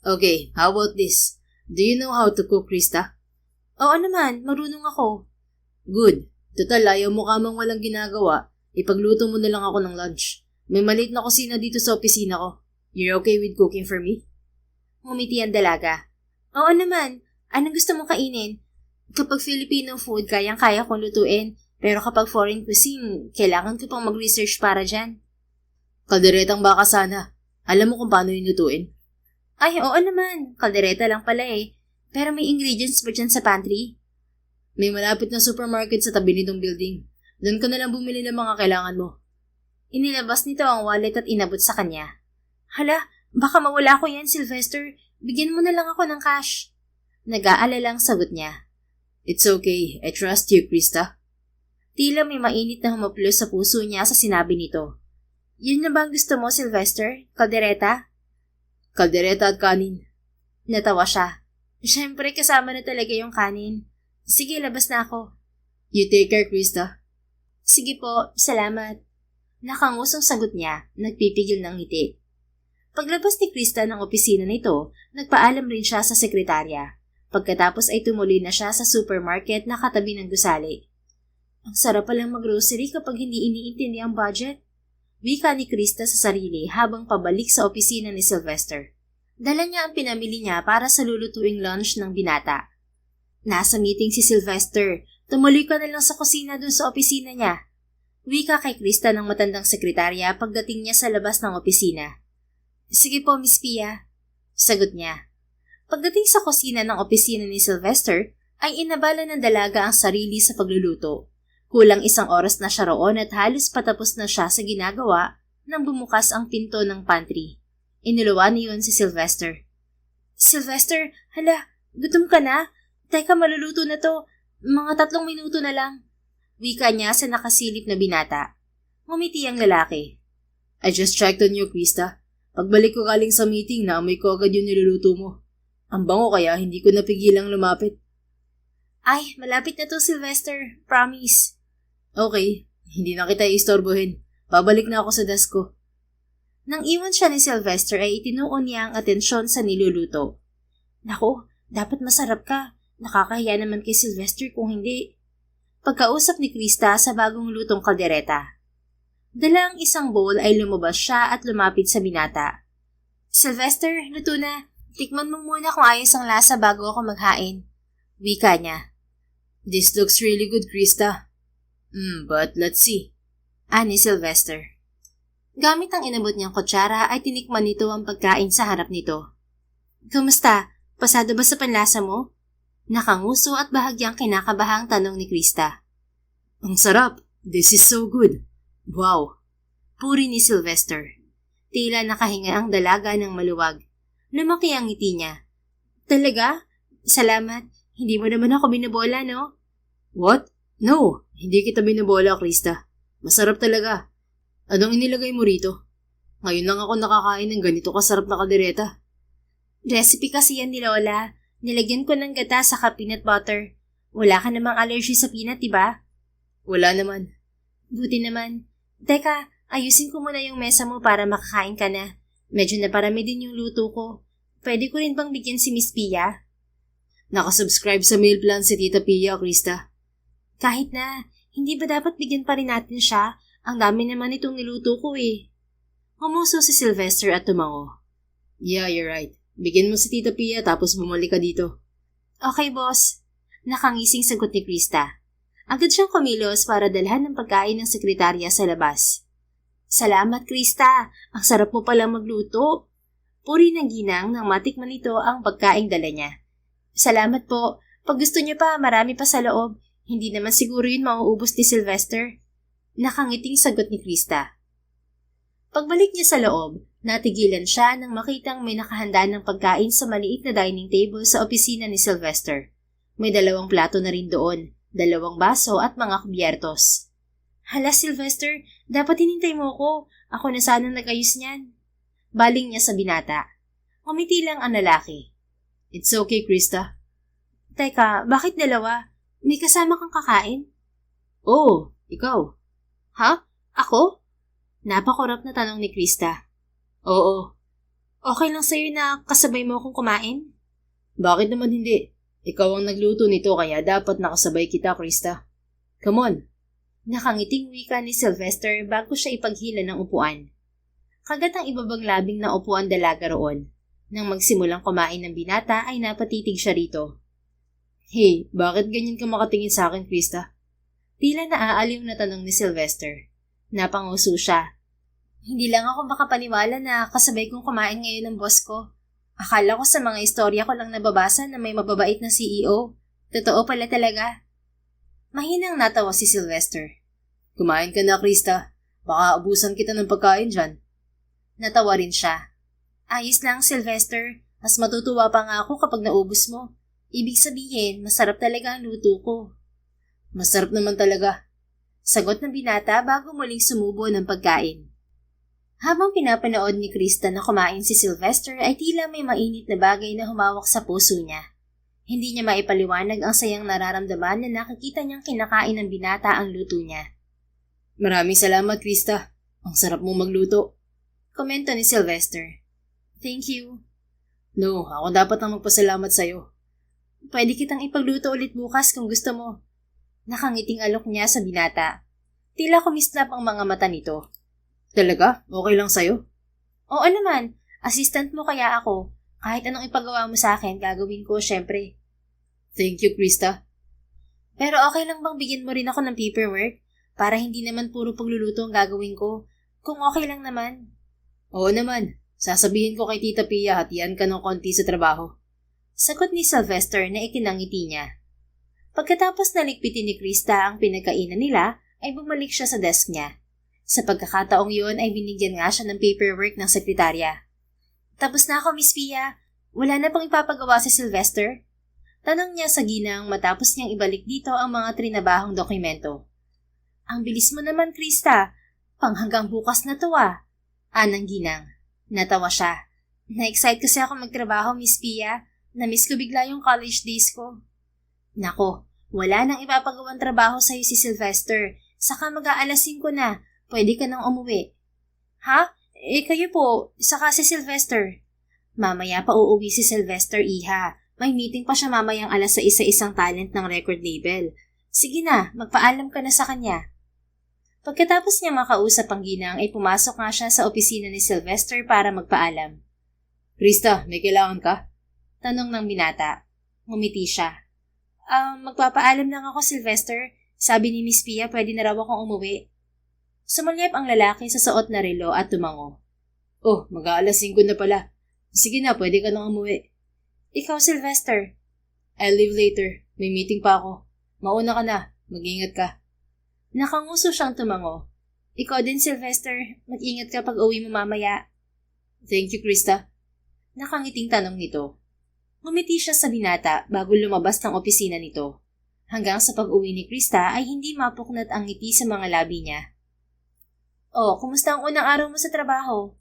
Okay, how about this? Do you know how to cook, Krista? Oo naman, marunong ako. Good. Total, ayaw mo kamang walang ginagawa. Ipagluto mo na lang ako ng lunch. May maliit na kusina dito sa opisina ko. You're okay with cooking for me? Ngumiti ang dalaga. Oo naman. Anong gusto mong kainin? Kapag Filipino food, kayang-kaya kong lutuin. Pero kapag foreign cuisine, kailangan ko pang mag-research para dyan. Kalderetang baka sana. Alam mo kung paano yung lutuin? Ay, oo naman. Kaldereta lang pala eh. Pero may ingredients ba dyan sa pantry? May malapit na supermarket sa tabi nitong building. Doon ka na lang bumili ng mga kailangan mo. Inilabas nito ang wallet at inabot sa kanya. Hala, baka mawala ko yan, Sylvester. Bigyan mo na lang ako ng cash. Nag-aalalang sagot niya. It's okay. I trust you, Krista. Tila may mainit na humaplos sa puso niya sa sinabi nito. Yun na ba ang gusto mo, Sylvester? Kaldereta? Kaldereta at kanin. Natawa siya. Siyempre, kasama na talaga yung kanin. Sige, labas na ako. You take care, Krista. Sige po, salamat. Nakangusong sagot niya, nagpipigil ng ngiti. Paglabas ni Krista ng opisina nito, nagpaalam rin siya sa sekretarya. Pagkatapos ay tumuloy na siya sa supermarket na katabi ng gusali. Ang sarap palang mag-grocery kapag hindi iniintindi ang budget. Wika ni Krista sa sarili habang pabalik sa opisina ni Sylvester. Dala niya ang pinamili niya para sa lulutuing lunch ng binata. Nasa meeting si Sylvester. Tumuloy ka na lang sa kusina dun sa opisina niya. Wika kay Krista ng matandang sekretarya pagdating niya sa labas ng opisina. Sige po, Miss Pia. Sagot niya. Pagdating sa kusina ng opisina ni Sylvester, ay inabala ng dalaga ang sarili sa pagluluto. Kulang 1 oras na siya roon at halos patapos na siya sa ginagawa nang bumukas ang pinto ng pantry. Inuluwa niyon si Sylvester. Sylvester, hala, gutom ka na? Teka, maluluto na to. Mga 3 minuto na lang. Wika niya sa nakasilip na binata. Ngumiti ang lalaki. I just checked on you, Krista. Pagbalik ko galing sa meeting, naamoy ko agad yung niluluto mo. Ang bango kaya hindi ko napigilang lumapit. Ay, malapit na to, Sylvester. Promise. Okay, hindi na kita istorbohin. Babalik na ako sa desk ko. Nang iwan siya ni Sylvester ay itinuon niya ang atensyon sa niluluto. Naku, dapat masarap ka. Nakakahiya naman kay Sylvester kung hindi. Pagkausap ni Krista sa bagong lutong kaldereta. Dala ang isang bowl ay lumabas siya at lumapit sa binata. Sylvester, luto na. Tikman mo muna kung ayos ang lasa bago ako maghain. Wika niya. This looks really good, Krista. But let's see. Ani Sylvester. Gamit ang inabot niyang kutsara ay tinikman nito ang pagkain sa harap nito. Kumusta? Pasado ba sa panlasa mo? Nakanguso at bahagyang kinakabahang tanong ni Krista. Ang sarap. This is so good. Wow. Puri ni Sylvester. Tila nakahinga ang dalaga ng maluwag. Lumaki ang ngiti niya. Talaga? Salamat. Hindi mo naman ako binabola, no? What? No, hindi kita binabola, Krista. Masarap talaga. Anong inilagay mo rito? Ngayon lang ako nakakain ng ganito kasarap na kaldereta. Recipe kasi yan ni Lola. Nilagyan ko ng gata sa peanut butter. Wala ka namang allergy sa peanut, diba? Wala naman. Buti naman. Teka, ayusin ko muna yung mesa mo para makakain ka na. Medyo naparami din yung luto ko. Pwede ko rin bang bigyan si Miss Pia? Nakasubscribe sa meal plan si Tita Pia, Krista. Kahit na, hindi ba dapat bigyan pa rin natin siya? Ang dami naman itong niluto ko eh. Humuso si Sylvester at tumango. Yeah, you're right. Bigyan mo si Tita Pia tapos bumalik ka dito. Okay, boss. Nakangising sagot ni Krista. Agad siyang kumilos para dalhan ng pagkain ng sekretarya sa labas. Salamat, Krista. Ang sarap mo palang magluto. Puri ng ginang nang matikman nito ang pagkaing dala niya. Salamat po. Pag gusto niyo pa, marami pa sa loob. Hindi naman siguro yun mauubos ni Sylvester. Nakangiting sagot ni Krista. Pagbalik niya sa loob, natigilan siya nang makitang may nakahanda ng pagkain sa maliit na dining table sa opisina ni Sylvester. May 2 plato na rin doon, 2 baso at mga kubyertos. Hala, Sylvester, dapat hinintay mo ko. Ako na sana nag-ayos niyan. Baling niya sa binata. Umiti lang ang lalaki. It's okay, Krista. Teka, bakit 2? May kasama kang kakain? Oo, ikaw. Ha? Ako? Napakurap na tanong ni Krista. Oo. Okay lang sa'yo na kasabay mo akong kumain? Bakit naman hindi? Ikaw ang nagluto nito kaya dapat nakasabay kita, Krista. Come on. Nakangiting wika ni Sylvester bago siya ipaghila ng upuan. Kagat ang ibabang labing na upo ang dalaga roon. Nang magsimulang kumain ng binata ay napatitig siya rito. Hey, bakit ganyan ka makatingin sa akin, Krista? Tila naaaliw na tanong ni Sylvester. Napanguso siya. Hindi lang ako makapaniwala na kasabay kong kumain ngayon ng boss ko. Akala ko sa mga istorya ko lang nababasa na may mababait na CEO. Totoo pala talaga. Mahinang natawa si Sylvester. Kumain ka na, Krista. Baka ubusan kita ng pagkain dyan. Natawa rin siya. Ayos lang, Sylvester. Mas matutuwa pa nga ako kapag naubos mo. Ibig sabihin, masarap talaga ang luto ko. Masarap naman talaga. Sagot ng binata bago muling sumubo ng pagkain. Habang pinapanood ni Krista na kumain si Sylvester ay tila may mainit na bagay na humawak sa puso niya. Hindi niya maipaliwanag ang sayang nararamdaman na nakikita niyang kinakain ng binata ang luto niya. Maraming salamat, Krista. Ang sarap mong magluto. Komento ni Sylvester. Thank you. No, ako dapat ang magpasalamat sa'yo. Pwede kitang ipagluto ulit bukas kung gusto mo. Nakangiting alok niya sa binata. Tila kumislap ang mga mata nito. Talaga? Okay lang sa'yo? Oo naman. Assistant mo kaya ako. Kahit anong ipagawa mo sa akin, gagawin ko, syempre. Thank you, Krista. Pero okay lang bang bigyan mo rin ako ng paperwork? Para hindi naman puro pagluluto ang gagawin ko. Kung okay lang naman. Oo naman. Sasabihin ko kay Tita Pia hatian ka ng konti sa trabaho. Sagot ni Sylvester na ikinangiti niya. Pagkatapos naligpitin ni Krista ang pinagkainan nila, ay bumalik siya sa desk niya. Sa pagkakataong yun ay binigyan nga siya ng paperwork ng sekretarya. Tapos na ako, Miss Pia. Wala na pang ipapagawa si Sylvester? Tanong niya sa ginang matapos niyang ibalik dito ang mga trinabahong dokumento. Ang bilis mo naman, Krista. Panghanggang bukas na to ah. Anang ginang. Natawa siya. Na-excite kasi ako magtrabaho, Miss Pia. Na-miss ko bigla yung college days ko. Nako, wala nang ipapagawang trabaho sa'yo si Sylvester. Saka mag-aalas 5 na. Pwede ka nang umuwi. Ha? Kayo po. Saka si Sylvester. Mamaya pa uuwi si Sylvester, iha. May meeting pa siya mamayang alas 6 sa isang talent ng record label. Sige na, magpaalam ka na sa kanya. Pagkatapos niya makausap ang ginang ay pumasok nga siya sa opisina ni Sylvester para magpaalam. Krista, may kailangan ka? Tanong ng binata. Ngumiti siya. Magpapaalam lang ako, Sylvester. Sabi ni Miss Pia pwede na raw akong umuwi. Sumulyap ang lalaki sa suot na relo at tumango. Oh, mag-aalas 5 na pala. Sige na, pwede ka nang umuwi. Ikaw, Sylvester. I'll leave later. May meeting pa ako. Mauna ka na. Mag-ingat ka. Nakanguso siyang tumango. Ikaw din, Sylvester. Mag-ingat ka pag uwi mo mamaya. Thank you, Krista. Nakangiting tanong nito. Ngumiti siya sa binata bago lumabas ng opisina nito. Hanggang sa pag-uwi ni Krista ay hindi mapuknat ang ngiti sa mga labi niya. Oh, kumusta ang unang araw mo sa trabaho?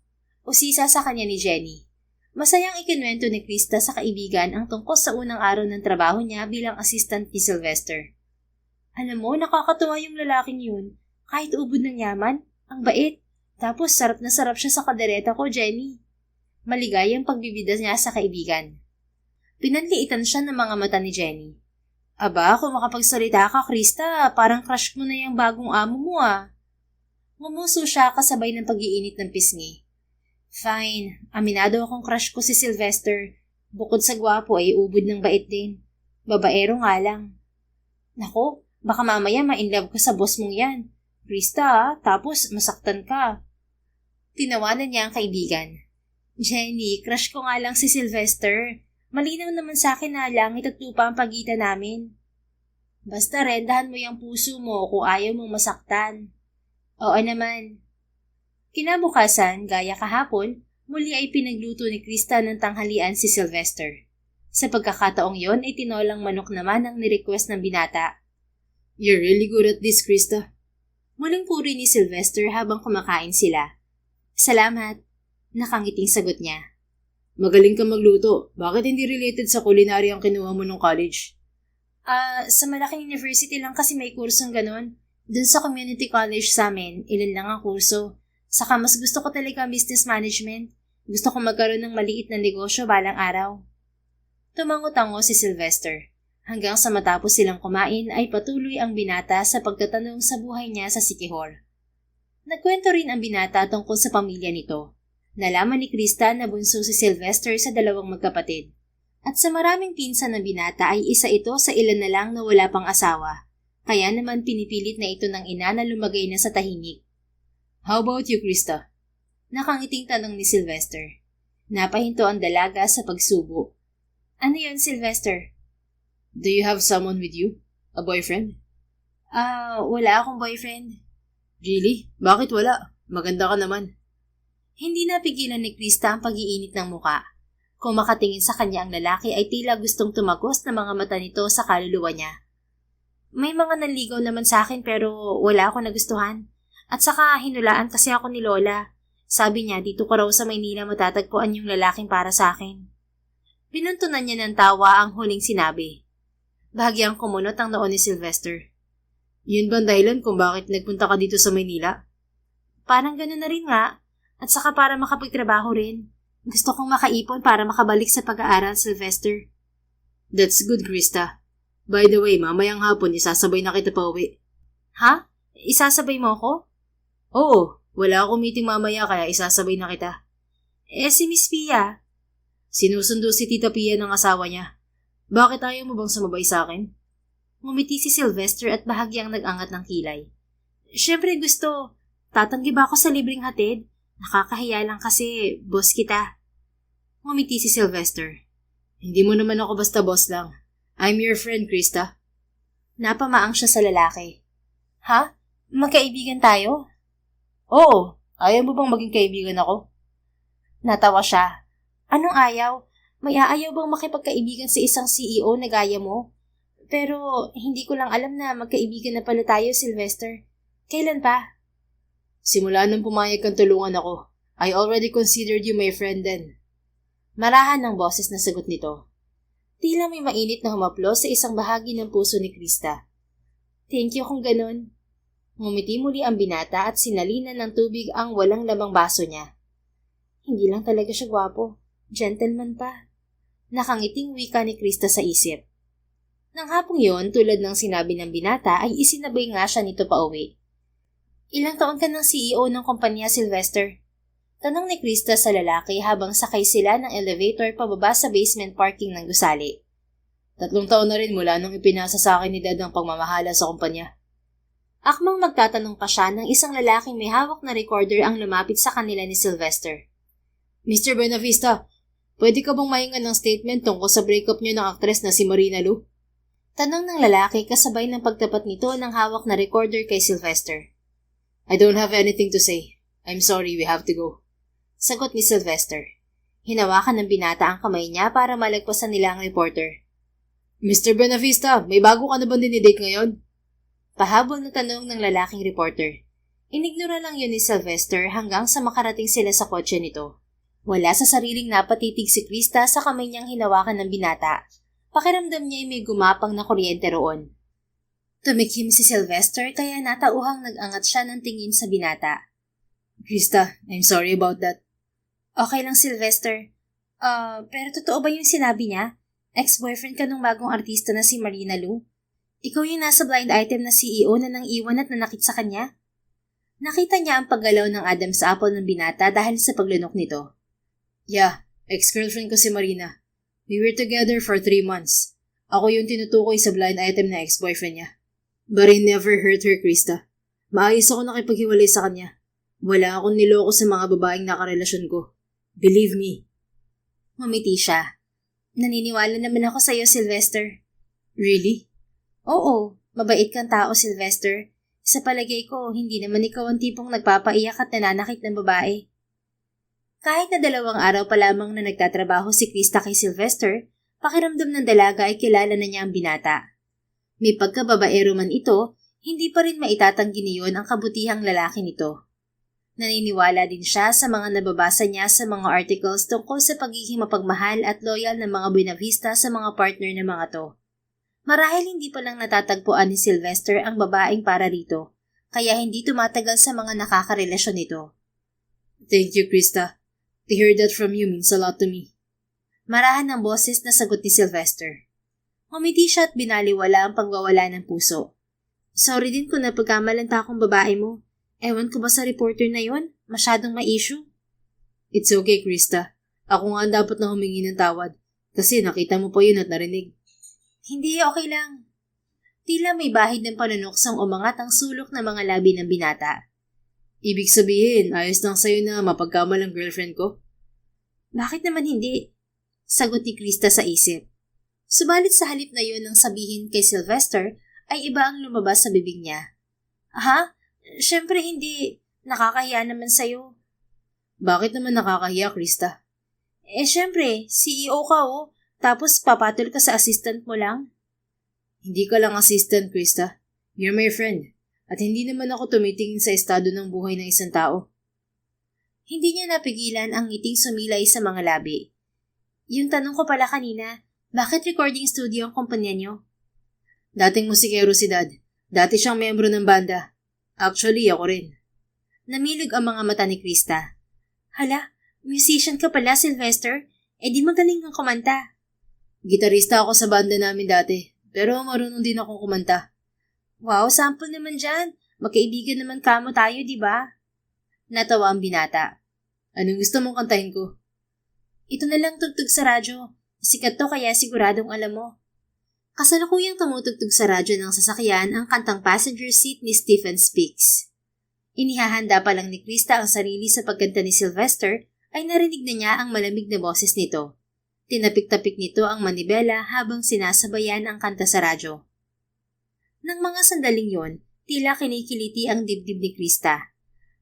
Usisa sa kanya ni Jenny. Masayang ikinwento ni Krista sa kaibigan ang tungkol sa unang araw ng trabaho niya bilang assistant ni Sylvester. Alam mo, nakakatuwa yung lalaking yun. Kahit ubod ng yaman, ang bait. Tapos sarap na sarap siya sa kadereta ko, Jenny. Maligayang pagbibida niya sa kaibigan. Pinanliitan siya ng mga mata ni Jenny. Aba, kung makapagsalita ka, Krista, parang crush mo na yung bagong amo mo ah. Ngumuso siya kasabay ng pag-iinit ng pisngi. Fine, aminado akong crush ko si Sylvester. Bukod sa gwapo ay ubod ng bait din. Babaero nga lang. Nako, baka mamaya ma-inlove ka sa boss mong yan. Krista, tapos masaktan ka. Tinawanan niya ang kaibigan. Jenny, crush ko nga lang si Sylvester. Malinaw naman sa akin na langit at lupa ang pagitan namin. Basta rendahan mo yung puso mo kung ayaw mong masaktan. Oo naman. Kinabukasan, gaya kahapon, muli ay pinagluto ni Krista ng tanghalian si Sylvester. Sa pagkakataong yon ay tinolang manok naman ang nirequest ng binata. You're really good at this, Krista. Muling puri ni Sylvester habang kumakain sila. Salamat. Nakangiting sagot niya. Magaling ka magluto. Bakit hindi related sa culinary ang kinuha mo nung college? Sa malaking university lang kasi may kursong ganun. Dun sa community college sa amin, ilan lang ang kurso. Saka mas gusto ko talaga business management. Gusto ko magkaroon ng maliit na negosyo balang araw. Tumango-tango si Sylvester. Hanggang sa matapos silang kumain ay patuloy ang binata sa pagtatanong sa buhay niya sa Sikihor. Nagkwento rin ang binata tungkol sa pamilya nito. Nalaman ni Krista na bunso si Sylvester sa dalawang magkapatid. At sa maraming pinsan ng binata ay isa ito sa ilan na lang na wala pang asawa. Kaya naman pinipilit na ito ng ina na lumagay na sa tahimik. How about you, Krista? Nakangiting tanong ni Sylvester. Napahinto ang dalaga sa pagsubo. Ano yun, Sylvester? Do you have someone with you? A boyfriend? Wala akong boyfriend. Really? Bakit wala? Maganda ka naman. Hindi napigilan ni Krista ang pag-iinit ng muka. Kung makatingin sa kanya ang lalaki ay tila gustong tumagos na mga mata nito sa kaluluwa niya. May mga nanligaw naman sa akin pero wala akong nagustuhan. At saka hinulaan kasi ako ni Lola. Sabi niya dito ko raw sa Maynila matatagpuan yung lalaking para sa akin. Binuntunan niya ng tawa ang huling sinabi. Bahagyang kumunot ang noon ni Sylvester. Yun ba ang dahilan kung bakit nagpunta ka dito sa Maynila? Parang gano'n na rin nga. At saka para makapagtrabaho rin. Gusto kong makaipon para makabalik sa pag-aaral, Sylvester. That's good, Krista. By the way, mamayang hapon isasabay na kita pa uwi. Ha? Isasabay mo ako? Oo, wala akong meeting mamaya kaya isasabay na kita. Si Miss Pia. Sinusundo si Tita Pia ng asawa niya. Bakit ayaw mo bang sumabay sa akin? Ngumiti si Sylvester at bahagyang nag-angat ng kilay. Siyempre gusto. Tatanggi ba ako sa libreng hatid? Nakakahiya lang kasi boss kita. Ngumiti si Sylvester. Hindi mo naman ako basta boss lang. I'm your friend, Krista. Napamaang siya sa lalaki. Ha? Magkaibigan tayo? Oo, ayaw mo bang maging kaibigan ako? Natawa siya. Anong ayaw? May aayaw bang makipagkaibigan sa isang CEO na gaya mo? Pero hindi ko lang alam na magkaibigan na pala tayo, Sylvester. Kailan pa? Simula nang pumayag kang tulungan ako, I already considered you my friend then. Marahan ng boses na sagot nito. Tila may mainit na humaplo sa isang bahagi ng puso ni Krista. Thank you kung ganun. Ngumiti muli ang binata at sinalinan ng tubig ang walang lamang baso niya. Hindi lang talaga siya gwapo. Gentleman pa. Nakangiting wika ni Krista sa isip. Nang hapong yon, tulad ng sinabi ng binata, ay isinabay nga siya nito pa uwi. Ilang taon ka ng CEO ng kumpanya, Sylvester? Tanong ni Krista sa lalaki habang sakay sila ng elevator pababa sa basement parking ng gusali. 3 taon na rin mula nung ipinasa sa akin ni Dad ang pagmamahala sa kumpanya. Akmang magtatanong pa siya ng isang lalaking may hawak na recorder ang lumapit sa kanila ni Sylvester. Mr. Buenavista, pwede ka bang mahingan ng statement tungkol sa breakup niyo ng aktres na si Marina Lu? Tanong ng lalaki kasabay ng pagtapat nito ng hawak na recorder kay Sylvester. I don't have anything to say. I'm sorry, we have to go. Sagot ni Sylvester. Hinawakan ng binata ang kamay niya para malagpasan nila ang reporter. Mr. Buenavista, may bago ka na bang dinidate ngayon? Pahabol na tanong ng lalaking reporter. Inignora lang yun ni Sylvester hanggang sa makarating sila sa kotse nito. Wala sa sariling napatitig si Krista sa kamay niyang hinawakan ng binata. Pakiramdam niya ay may gumapang na kuryente roon. Tumikim si Sylvester kaya natauhang nag-angat siya ng tingin sa binata. Krista, I'm sorry about that. Okay lang, Sylvester. Pero totoo ba yung sinabi niya? Ex-boyfriend ka nung bagong artista na si Marina Lu? Ikaw yung nasa blind item na CEO na nang iwan at nanakit sa kanya? Nakita niya ang paggalaw ng Adam's apple ng binata dahil sa paglunok nito. Yeah, ex-girlfriend ko si Marina. We were together for 3 months. Ako yung tinutukoy sa blind item na ex-boyfriend niya. But I never hurt her, Krista. Maayos ako nakipaghiwalay sa kanya. Wala akong niloko sa mga babaeng nakarelasyon ko. Believe me. Ngumiti siya. Naniniwala naman ako sa'yo, Sylvester. Really? Oo, mabait kang tao, Sylvester. Sa palagay ko, hindi naman ikaw ang tipong nagpapaiyak at nananakit ng babae. Kahit na 2 araw pa lamang na nagtatrabaho si Krista kay Sylvester, pakiramdam ng dalaga ay kilala na niya ang binata. May pagkababaero man ito, hindi pa rin maitatanggi niyon ang kabutihang lalaki nito. Naniniwala din siya sa mga nababasa niya sa mga articles tungkol sa pagiging mapagmahal at loyal ng mga Buenavista sa mga partner ng mga to. Marahil hindi pa lang natatagpuan ni Sylvester ang babaeng para rito, kaya hindi tumatagal sa mga nakakarelasyon nito. Thank you, Krista. To hear that from you means a lot to me. Marahan ng boses na sagot ni Sylvester. Ngumiti siya at binaliwala ang pagwawala ng puso. Sorry din kung napagkamalanta akong babae mo. Ewan ko ba sa reporter na yon? Masyadong ma-issue. It's okay, Krista. Ako nga ang dapat na humingi ng tawad. Kasi nakita mo pa yun at narinig. Hindi, okay lang. Tila may bahid ng panunuksang umangat ang sulok ng mga labi ng binata. Ibig sabihin, ayos lang sa'yo na mapagkamal ang girlfriend ko? Bakit naman hindi? Sagot ni Krista sa isip. Subalit sa halip na yun ng sabihin kay Sylvester, ay iba ang lumabas sa bibig niya. Ha? Siyempre hindi. Nakakahiya naman sa'yo. Bakit naman nakakahiya, Krista? Siyempre, CEO ka tapos papatol ka sa assistant mo lang. Hindi ka lang assistant, Krista. You're my friend. At hindi naman ako tumitingin sa estado ng buhay ng isang tao. Hindi niya napigilan ang ngiting sumilay sa mga labi. Yung tanong ko pala kanina, bakit recording studio ang kumpanya niyo? Dating musikero si Dad. Dati siyang miyembro ng banda. Actually, ako rin. Namilog ang mga mata ni Krista. Hala, musician ka pala, Sylvester. Di magaling kang kumanta. Gitarista ako sa banda namin dati, pero marunong din akong kumanta. Wow, sample naman dyan. Magkaibigan naman kamo tayo, di ba? Natawa ang binata. Anong gusto mong kantahin ko? Ito na lang tugtog sa radyo. Sikat to kaya siguradong alam mo. Kasalukuyang tumutugtog sa radyo ng sasakyan ang kantang Passenger Seat ni Stephen Speaks. Inihahanda pa lang ni Krista ang sarili sa pagkanta ni Sylvester ay narinig na niya ang malamig na boses nito. Tinapik-tapik nito ang manibela habang sinasabayan ang kanta sa radyo. Nang mga sandaling yon, tila kinikiliti ang dibdib ni Krista.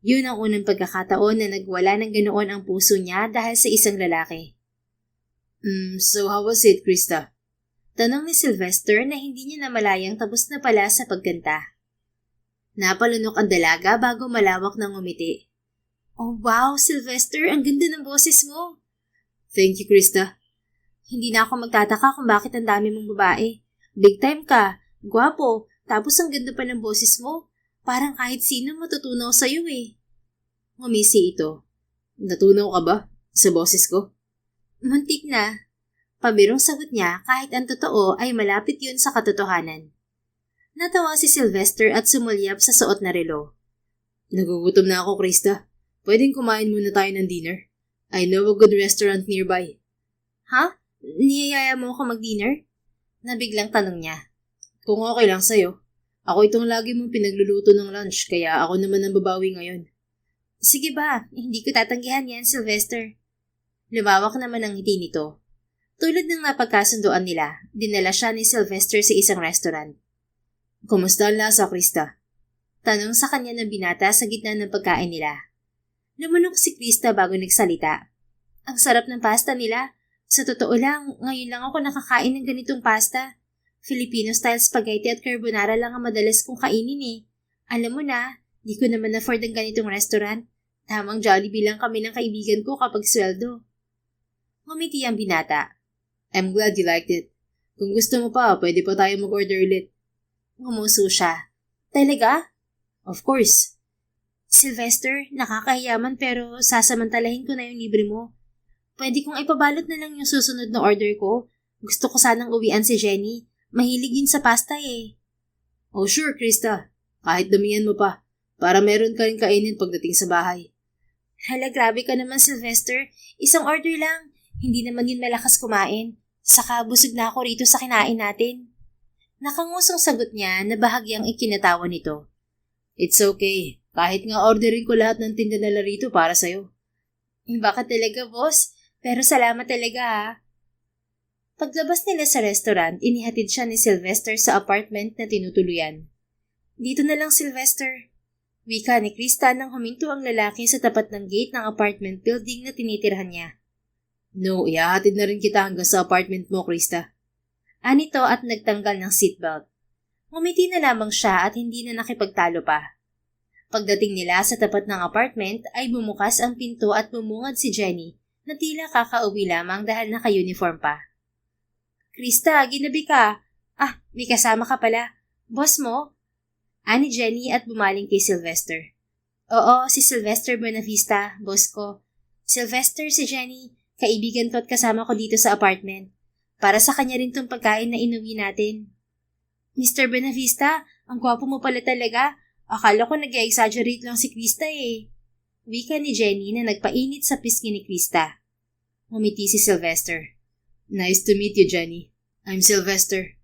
Yun ang unang pagkakataon na nagwala ng ganoon ang puso niya dahil sa isang lalaki. So how was it, Krista? Tanong ni Sylvester na hindi niya namalayang tapos na pala sa pagkanta. Napalunok ang dalaga bago malawak ng ngumiti. Oh wow, Sylvester, ang ganda ng boses mo. Thank you, Krista. Hindi na ako magtataka kung bakit ang dami mong babae. Big time ka, gwapo, tapos ang ganda pa ng boses mo. Parang kahit sino matutunaw sa'yo eh. Ngumisi ito. Natunaw ka ba sa boses ko? Muntik na. Pabirong sagot niya kahit ang totoo ay malapit yun sa katotohanan. Natawa si Sylvester at sumulyap sa suot na relo. Nagugutom na ako, Krista. Pwedeng kumain muna tayo ng dinner. I know a good restaurant nearby. Ha? Niyayaya mo ako mag-dinner? Nabiglang tanong niya. Kung okay lang sa'yo. Ako itong lagi mong pinagluluto ng lunch, kaya ako naman ang babawi ngayon. Sige ba, hindi ko tatanggihan yan, Sylvester. Lumawak naman ang ngiti nito. Tulad ng napagkasunduan nila, dinala siya ni Sylvester sa isang restaurant. Kumusta ang lasa, Krista? Tanong sa kanya ng binata sa gitna ng pagkain nila. Lumunok si Krista bago nagsalita. Ang sarap ng pasta nila. Sa totoo lang, ngayon lang ako nakakain ng ganitong pasta. Filipino-style spaghetti at carbonara lang ang madalas kong kainin eh. Alam mo na, di ko naman afford ang ganitong restaurant. Tamang Jollibee lang kami ng kaibigan ko kapag sweldo. Ngumiti ang binata. I'm glad you liked it. Kung gusto mo pa, pwede pa tayo mag-order ulit. Ngumuso siya. Talaga? Of course. Sylvester, nakakahiyaman pero sasamantalahin ko na yung libre mo. Pwede kong ipabalot na lang yung susunod na order ko. Gusto ko sanang uwian si Jenny. Mahilig yun sa pasta eh. Oh sure, Krista. Kahit damihan mo pa. Para meron ka rin kainin pagdating sa bahay. Hala, grabe ka naman, Sylvester. Isang order lang. Hindi naman yun malakas kumain. Saka busog na ako rito sa kinain natin. Nakangusong sagot niya na bahagyang ikinatawa nito. It's okay. Kahit nga orderin ko lahat ng tinda nila rito para sa'yo. Baka talaga, boss. Pero salamat talaga ha. Paglabas nila sa restaurant, inihatid siya ni Sylvester sa apartment na tinutuluyan. Dito na lang, Sylvester. Wika ni Krista nang huminto ang lalaki sa tapat ng gate ng apartment building na tinitirhan niya. No, ihahatid na rin kita hanggang sa apartment mo, Krista. Anito at nagtanggal ng seatbelt. Ngumiti na lamang siya at hindi na nakipagtalo pa. Pagdating nila sa tapat ng apartment ay bumukas ang pinto at bumungad si Jenny na tila kakauwi lamang dahil naka-uniform pa. Krista, ginabi ka. Ah, may kasama ka pala. Boss mo? Ani Jenny at bumaling kay Sylvester. Oo, si Sylvester Buenavista, boss ko. Sylvester, si Jenny. Kaibigan ko at kasama ko dito sa apartment. Para sa kanya rin tong pagkain na inuwi natin. Mr. Buenavista, ang gwapo mo pala talaga. Akala ko nag-exaggerate lang si Krista eh. Wika ni Jenny na nagpainit sa pisngi ni Krista. Ngumiti si Sylvester. Nice to meet you, Jenny. I'm Sylvester.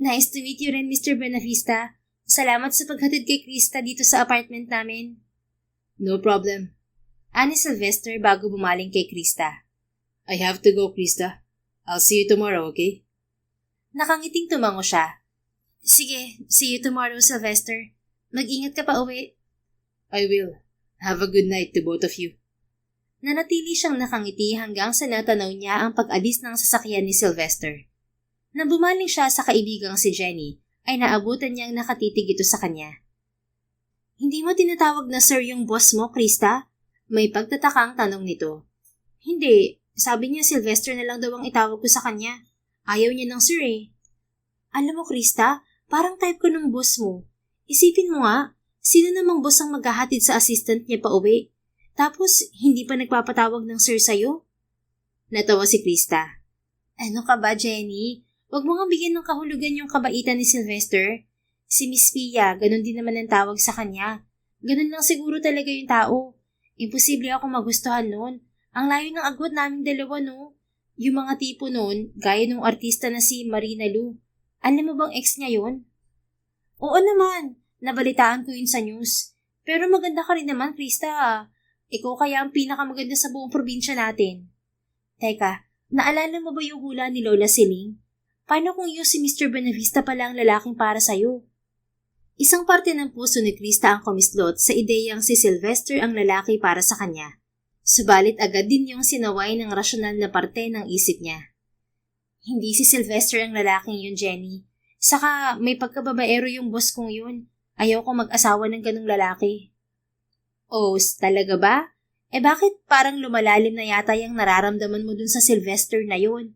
Nice to meet you rin, Mr. Buenavista. Salamat sa paghatid kay Krista dito sa apartment namin. No problem. Ani Sylvester bago bumaling kay Krista. I have to go, Krista. I'll see you tomorrow, okay? Nakangiting tumango siya. Sige, see you tomorrow, Sylvester. Mag-ingat ka pa uwi. I will. Have a good night to both of you. Nanatili siyang nakangiti hanggang sa natanaw niya ang pag-alis ng sasakyan ni Sylvester. Nang bumaling siya sa kaibigang si Jenny, ay naabutan niyang nakatitig ito sa kanya. Hindi mo tinatawag na sir yung boss mo, Krista? May pagtatakang tanong nito. Hindi, sabi niya Sylvester na lang daw ang itawag ko sa kanya. Ayaw niya ng sir eh. Alam mo Krista, parang type ko ng boss mo. Isipin mo nga, sino namang boss ang maghahatid sa assistant niya pa uwi? Tapos, hindi pa nagpapatawag ng sir sa'yo? Natawa si Krista. Ano ka ba, Jenny? Huwag mo nga bigyan ng kahulugan yung kabaitan ni Sylvester. Si Miss Pia, ganun din naman ang tawag sa kanya. Ganun lang siguro talaga yung tao. Imposible ako magustuhan nun. Ang layo ng agwat naming dalawa, no? Yung mga tipo nun, gaya ng artista na si Marina Lu. Alam mo bang ex niya yun? Oo naman. Nabalitaan ko yun sa news. Pero maganda ka rin naman, Krista. Ikaw kaya ang pinakamaganda sa buong probinsya natin. Teka, naalala mo ba yung hula ni Lola Celine? Paano kung yung si Mr. Buenavista pala ang lalaking para sa'yo? Isang parte ng puso ni Krista ang kumislot sa ideyang si Sylvester ang lalaki para sa kanya. Subalit agad din yung sinaway ng rasyonal na parte ng isip niya. Hindi si Sylvester ang lalaking yun, Jenny. Saka may pagkababaero yung boss kong yun. Ayaw ko mag-asawa ng ganung lalaki. Oh, talaga ba? Bakit parang lumalalim na yata yung nararamdaman mo dun sa Sylvester na yun?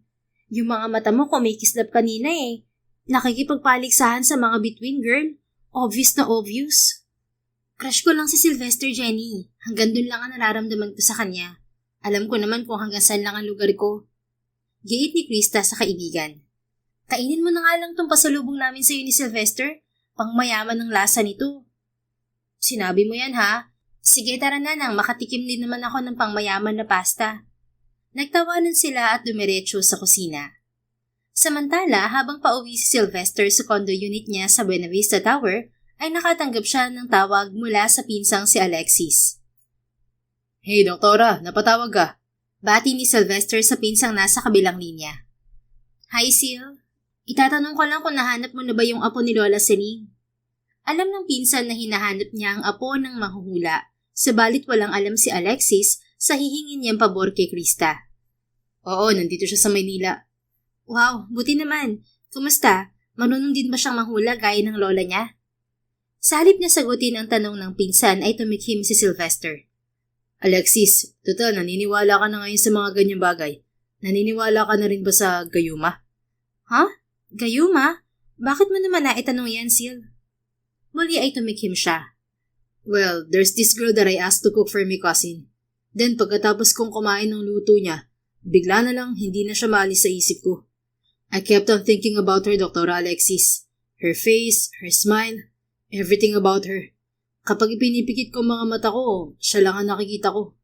Yung mga mata mo kumikislap kanina eh. Nakikipagpaligsahan sa mga between, girl. Obvious na obvious. Crush ko lang si Sylvester, Jenny. Hanggang dun lang ang nararamdaman ko sa kanya. Alam ko naman kung hanggang saan lang ang lugar ko. Giit ni Krista sa kaibigan. Kainin mo na nga lang tong pasalubong namin sa ni Sylvester. Pangmayaman ng lasa nito. Sinabi mo yan ha? Sige tara na nang makatikim din naman ako ng pangmayaman na pasta. Nagtawanan sila at dumiretso sa kusina. Samantala, habang pauwi si Sylvester sa condo unit niya sa Buenavista Tower, ay nakatanggap siya ng tawag mula sa pinsang si Alexis. Hey, doktora, napatawag ka. Bati ni Sylvester sa pinsang nasa kabilang linya. Hi, Sil. Itatanong ko lang kung nahanap mo na ba yung apo ni Lola Celine. Alam ng pinsan na hinahanap niya ang apo ng mahuhula, sabalit walang alam si Alexis sa hihingin niyang pabor kay Krista. Oo, nandito siya sa Maynila. Wow, buti naman. Kumusta? Marunong din ba siyang mahula gaya ng lola niya? Sa halip na sagutin ang tanong ng pinsan ay tumikhim si Sylvester. Alexis, total naniniwala ka na ngayon sa mga ganyang bagay. Naniniwala ka na rin ba sa gayuma? Ha? Gayuma? Bakit mo naman naitanong yan, Sil? Muli ay tumikhim siya. Well, there's this girl that I asked to cook for my cousin. Then pagkatapos kong kumain ng luto niya, bigla na lang hindi na siya maalis sa isip ko. I kept on thinking about her, Dr. Alexis. Her face, her smile, everything about her. Kapag ipinipikit ko mga mata ko, siya lang ang nakikita ko.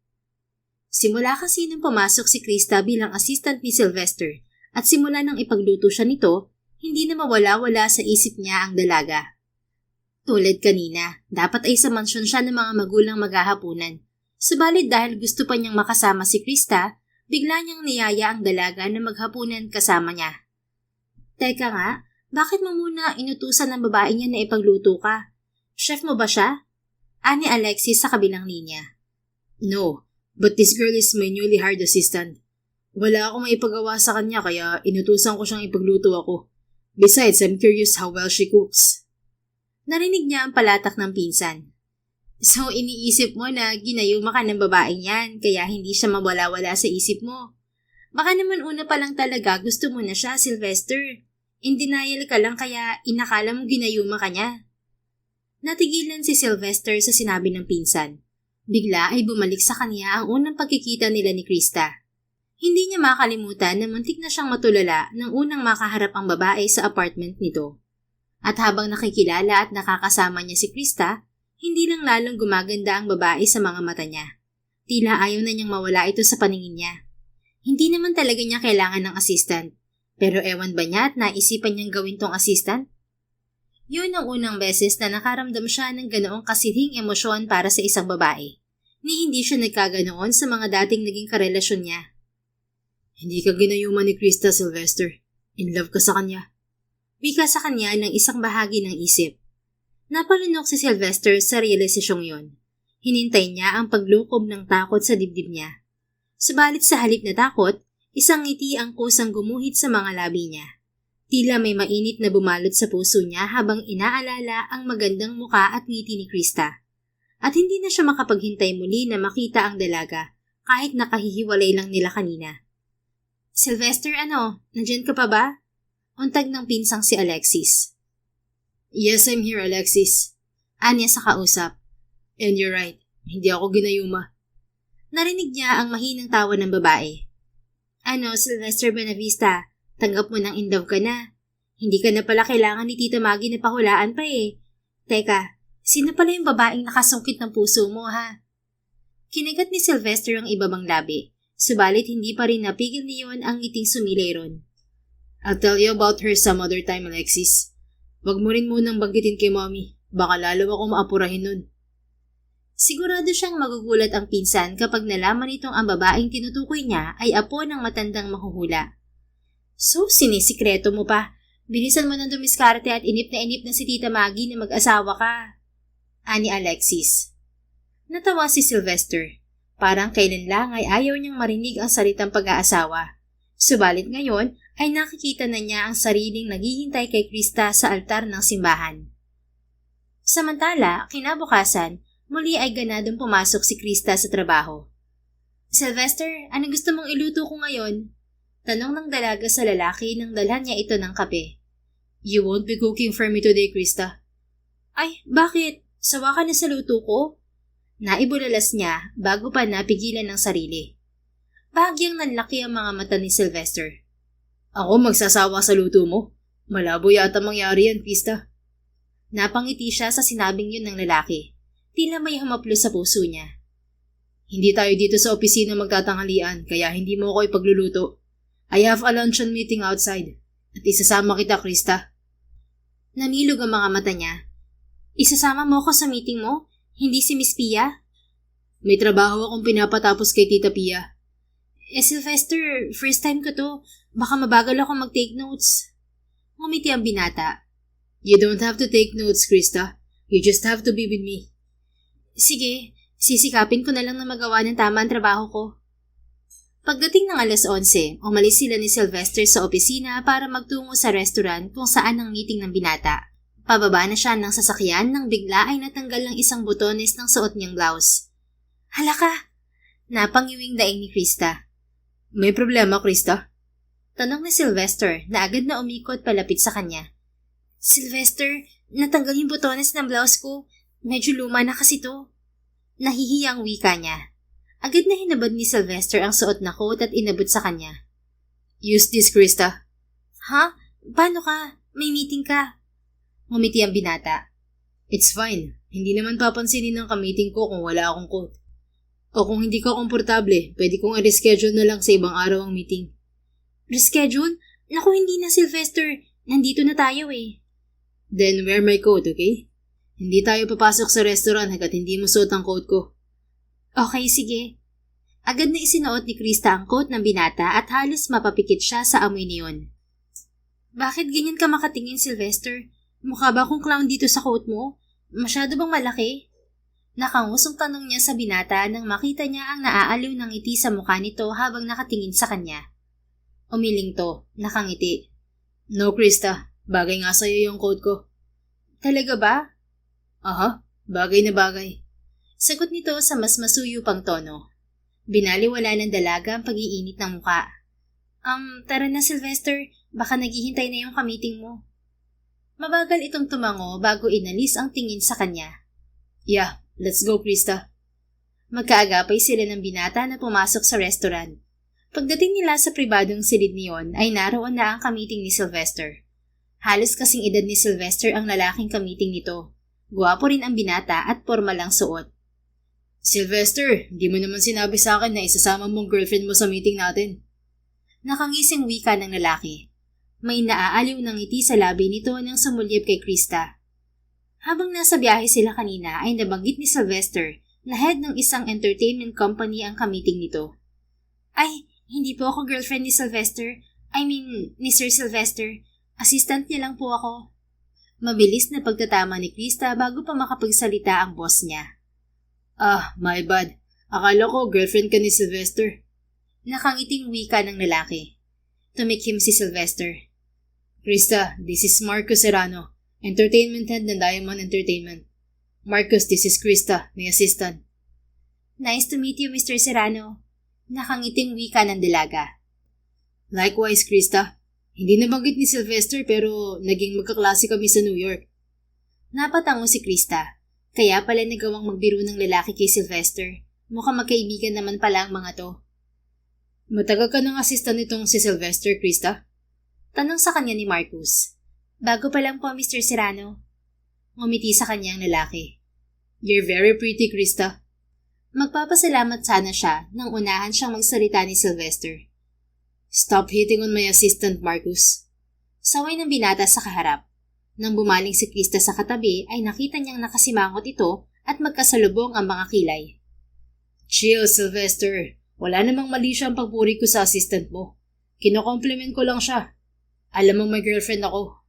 Simula kasi nung pumasok si Krista bilang assistant ni Sylvester at simula nang ipagluto siya nito, hindi na mawala-wala sa isip niya ang dalaga. Tulad kanina, dapat ay sa mansyon siya ng mga magulang maghahapunan. Subalit dahil gusto pa niyang makasama si Krista, bigla niyang niyaya ang dalaga na maghapunan kasama niya. Teka nga, bakit mo muna inutusan ng babae niya na ipagluto ka? Chef mo ba siya? Ani Alexis sa kabilang linya. No, but this girl is my newly hired assistant. Wala akong maipagawa sa kanya kaya inutusan ko siyang ipagluto ako. Besides, I'm curious how well she cooks. Narinig niya ang palatak ng pinsan. So iniisip mo na ginayuma ka ng babaeng yan kaya hindi siya mawala-wala sa isip mo. Baka naman una pa lang talaga gusto mo na siya, Sylvester. In denial ka lang kaya inakala mo ginayuma ka niya. Natigilan si Sylvester sa sinabi ng pinsan. Bigla ay bumalik sa kanya ang unang pagkikita nila ni Krista. Hindi niya makalimutan na muntik na siyang matulala nang unang makaharap ang babae sa apartment nito. At habang nakikilala at nakakasama niya si Krista, Hindi lang lalong gumaganda ang babae sa mga mata niya. Tila ayaw na niyang mawala ito sa paningin niya. Hindi naman talaga niya kailangan ng assistant. Pero ewan ba niya at naisipan niyang gawin tong assistant? Yun ang unang beses na nakaramdam siya ng ganoong kasilhing emosyon para sa isang babae. Ni hindi siya nagkaganoon sa mga dating naging karelasyon niya. Hindi ka ginayuman ni Krista, Sylvester. In love ka sa kanya. Wika sa kanya ng isang bahagi ng isip. Napalunok si Sylvester sa realisasyong yon. Hinintay niya ang paglukob ng takot sa dibdib niya. Subalit sa halip na takot, isang ngiti ang kusang gumuhit sa mga labi niya. Tila may mainit na bumalot sa puso niya habang inaalala ang magandang muka at ngiti ni Krista. At hindi na siya makapaghintay muli na makita ang dalaga kahit nakahihiwalay lang nila kanina. Sylvester, nandyan ka pa ba? Untag ng pinsang si Alexis. Yes, I'm here, Alexis. Anya sa kausap. And you're right, hindi ako ginayuma. Narinig niya ang mahinang tawa ng babae. Sylvester Benavista, tanggap mo ng in love ka na. Hindi ka na pala kailangan ni Tita Maggie na pahulaan pa eh. Teka, sino pala yung babaeng nakasungkit ng puso mo ha? Kinagat ni Sylvester ang ibabang labi, subalit hindi pa rin napigil niyon ang ngiting sumilay ron. I'll tell you about her some other time, Alexis. Wag mo rin munang banggitin kay Mommy. Baka lalo ako maapurahin nun. Sigurado siyang magugulat ang pinsan kapag nalaman nitong ang babaeng tinutukoy niya ay apo ng matandang mahuhula. So, sinisikreto mo pa. Bilisan mo nang dumiskarte at inip na si Tita Maggie na mag-asawa ka. Ani Alexis. Natawa si Sylvester. Parang kailan lang ay ayaw niyang marinig ang salitang pag-aasawa. Subalit ngayon ay nakikita na niya ang sariling naghihintay kay Krista sa altar ng simbahan. Samantala, kinabukasan, muli ay ganadong pumasok si Krista sa trabaho. Sylvester, anong gusto mong iluto ko ngayon? Tanong ng dalaga sa lalaki nang dalhan niya ito ng kape. You won't be cooking for me today, Krista. Ay, bakit? Sawa ka na sa luto ko? Naibulalas niya bago pa napigilan ng sarili. Bahagyang nanlaki ang mga mata ni Sylvester. Ako magsasawa sa luto mo? Malabo yata mangyari yan, Krista. Napangiti siya sa sinabing yun ng lalaki. Tila may humaplo sa puso niya. Hindi tayo dito sa opisina magtatanghalian, kaya hindi mo ako ipagluluto. I have a luncheon meeting outside. At isasama kita, Krista. Namilog ang mga mata niya. Isasama mo ako sa meeting mo? Hindi si Miss Pia? May trabaho akong pinapatapos kay Tita Pia. Sylvester, first time ko to. Baka mabagal ako mag-take notes. Ngumiti ang binata. You don't have to take notes, Krista. You just have to be with me. Sige, sisikapin ko na lang na magawa ng tama ang trabaho ko. Pagdating ng 11:00, umalis sila ni Sylvester sa opisina para magtungo sa restaurant kung saan ang meeting ng binata. Pababa na siya ng sasakyan nang bigla ay natanggal ang isang butones ng suot niyang blouse. Hala ka! Napangiwing daing ni Krista. May problema, Krista? Tanong ni Sylvester na agad na umikot palapit sa kanya. Sylvester, natanggal yung butones ng blouse ko. Medyo luma na kasi to. Nahihiyang wika niya. Agad na hinabad ni Sylvester ang suot na coat at inabot sa kanya. Use this, Krista. Ha? Paano ka? May meeting ka. Ngumiti ang binata. It's fine. Hindi naman papansinin ng ka-meeting ko kung wala akong coat. O kung hindi ka komportable, pwede kong i-reschedule na lang sa ibang araw ang meeting. Reschedule? Naku, hindi na, Sylvester. Nandito na tayo eh. Then wear my coat, okay? Hindi tayo papasok sa restaurant hanggat hindi mo suot ang coat ko. Okay, sige. Agad na isinuot ni Krista ang coat ng binata at halos mapapikit siya sa amoy niyon. Bakit ganyan ka makatingin, Sylvester? Mukha ba akong clown dito sa coat mo? Masyado bang malaki? Nakangusong tanong niya sa binata nang makita niya ang naaaliw ng ngiti sa mukha nito habang nakatingin sa kanya. Umiling to, nakangiti. No, Krista. Bagay nga sa'yo yung coat ko. Talaga ba? Aha, bagay na bagay. Sagot nito sa mas masuyo pang tono. Binaliwala ng dalaga ang pag-iinit ng muka. Tara na Sylvester, baka naghihintay na yung ka-meeting mo. Mabagal itong tumango bago inalis ang tingin sa kanya. Yeah, let's go, Krista. Magkaagapay sila ng binata na pumasok sa restaurant. Pagdating nila sa pribadong silid niyon ay naroon na ang ka-meeting ni Sylvester. Halos kasing edad ni Sylvester ang lalaking ka-meeting nito. Guwapo rin ang binata at pormal ang suot. Sylvester, hindi mo naman sinabi sa akin na isasama mong girlfriend mo sa meeting natin. Nakangising wika ng lalaki. May naaaliw ng ngiti sa labi nito nang sumulyap kay Krista. Habang nasa biyahe sila kanina ay nabanggit ni Sylvester na head ng isang entertainment company ang kamiting nito. Ay, hindi po ako girlfriend ni Sylvester. I mean, ni Sir Sylvester. Assistant niya lang po ako. Mabilis na pagtatama ni Krista bago pa makapagsalita ang boss niya. Ah, my bad. Akala ko girlfriend ka ni Sylvester. Nakangiting wika ng lalaki. Tumikim si Sylvester. Krista, this is Marcus Serrano, entertainment head ng Diamond Entertainment. Marcus, this is Krista, my assistant. Nice to meet you, Mr. Serrano. Nakangiting wika ng dalaga. Likewise, Krista. Hindi nabanggit ni Sylvester pero naging magkaklase kami sa New York. Napatango si Krista. Kaya pala nagawang magbiro ng lalaki kay Sylvester. Mukhang magkaibigan naman pala ang mga to. Matagal ka ng assistant nitong si Sylvester, Krista? Tanong sa kanya ni Marcus. Bago pa lang po, Mr. Serrano. Ngumiti sa kanya ang lalaki. You're very pretty, Krista. Magpapasalamat sana siya nang unahan siyang magsalita ni Sylvester. Stop hitting on my assistant, Marcus. Saway ng binata sa kaharap. Nang bumaling si Krista sa katabi ay nakita niyang nakasimangot ito at magkasalubong ang mga kilay. Chill, Sylvester. Wala namang mali siyang pagpuri ko sa assistant mo. Kino-compliment ko lang siya. Alam mong may girlfriend ako.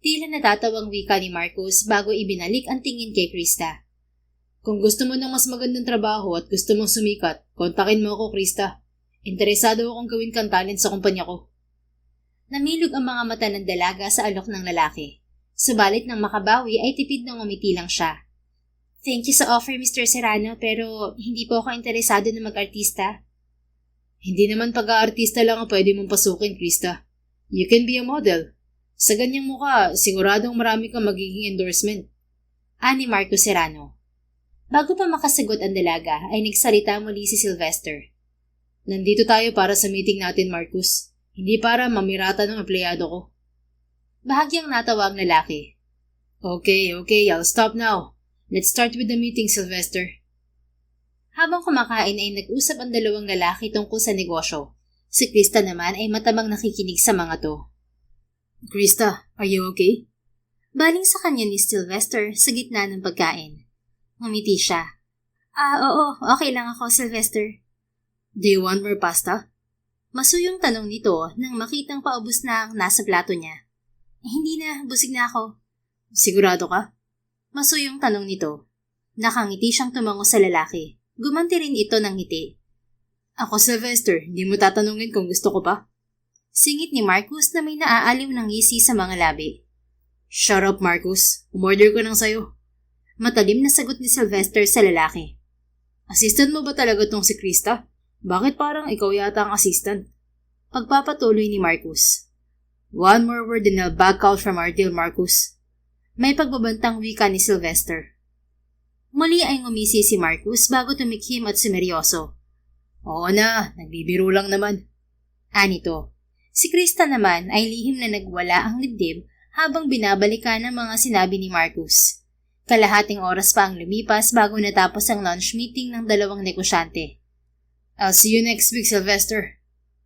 Tila natatawang wika ni Marcus bago ibinalik ang tingin kay Krista. Kung gusto mo ng mas magandang trabaho at gusto mong sumikat, kontakin mo ako, Krista. Interesado akong gawin kang talent sa kumpanya ko. Namilog ang mga mata ng dalaga sa alok ng lalaki. Subalit nang makabawi ay tipid na ngumiti lang siya. Thank you sa offer, Mr. Serrano, pero hindi po ako interesado na mag-artista. Hindi naman pag-aartista lang ang pwede mong pasukin, Krista. You can be a model. Sa ganyang mukha, siguradong marami kang magiging endorsement. Ani Marcus Serrano. Bago pa makasagot ang dalaga ay nagsalita muli si Sylvester. Nandito tayo para sa meeting natin, Marcus. Hindi para mamirata ng empleyado ko. Bahagyang natawa ang lalaki. Okay, I'll stop now. Let's start with the meeting, Sylvester. Habang kumakain ay nag-usap ang dalawang lalaki tungkol sa negosyo. Si Krista naman ay matabang nakikinig sa mga to. Krista, are you okay? Baling sa kanya ni Sylvester sa gitna ng pagkain. Ngumiti siya. Oo, okay lang ako, Sylvester. Do you want more pasta? Masuyong tanong nito nang makitang paubos na ang nasa plato niya. Hindi na, busig na ako. Sigurado ka? Masuyong tanong nito. Nakangiti siyang tumango sa lalaki. Gumanti rin ito ng ngiti. Ako, Sylvester, hindi mo tatanungin kung gusto ko pa? Singit ni Marcus na may naaaliw ng ngisi sa mga labi. Shut up, Marcus. Umorder ko ng sayo. Matalim na sagot ni Sylvester sa lalaki. Assistant mo ba talaga tong si Krista? Bakit parang ikaw yata ang assistant? Pagpapatuloy ni Marcus. One more word and I'll back out from our deal, Marcus. May pagbabantang wika ni Sylvester. Muli ay ngumisi si Marcus bago tumikhim at sumeryoso. Oo na, nagbibiro lang naman. Anito. Si Krista naman ay lihim na nagwala ang dibdib habang binabalikan ang mga sinabi ni Marcus. Kalahating oras pa ang lumipas bago natapos ang lunch meeting ng dalawang negosyante. I'll see you next week, Sylvester.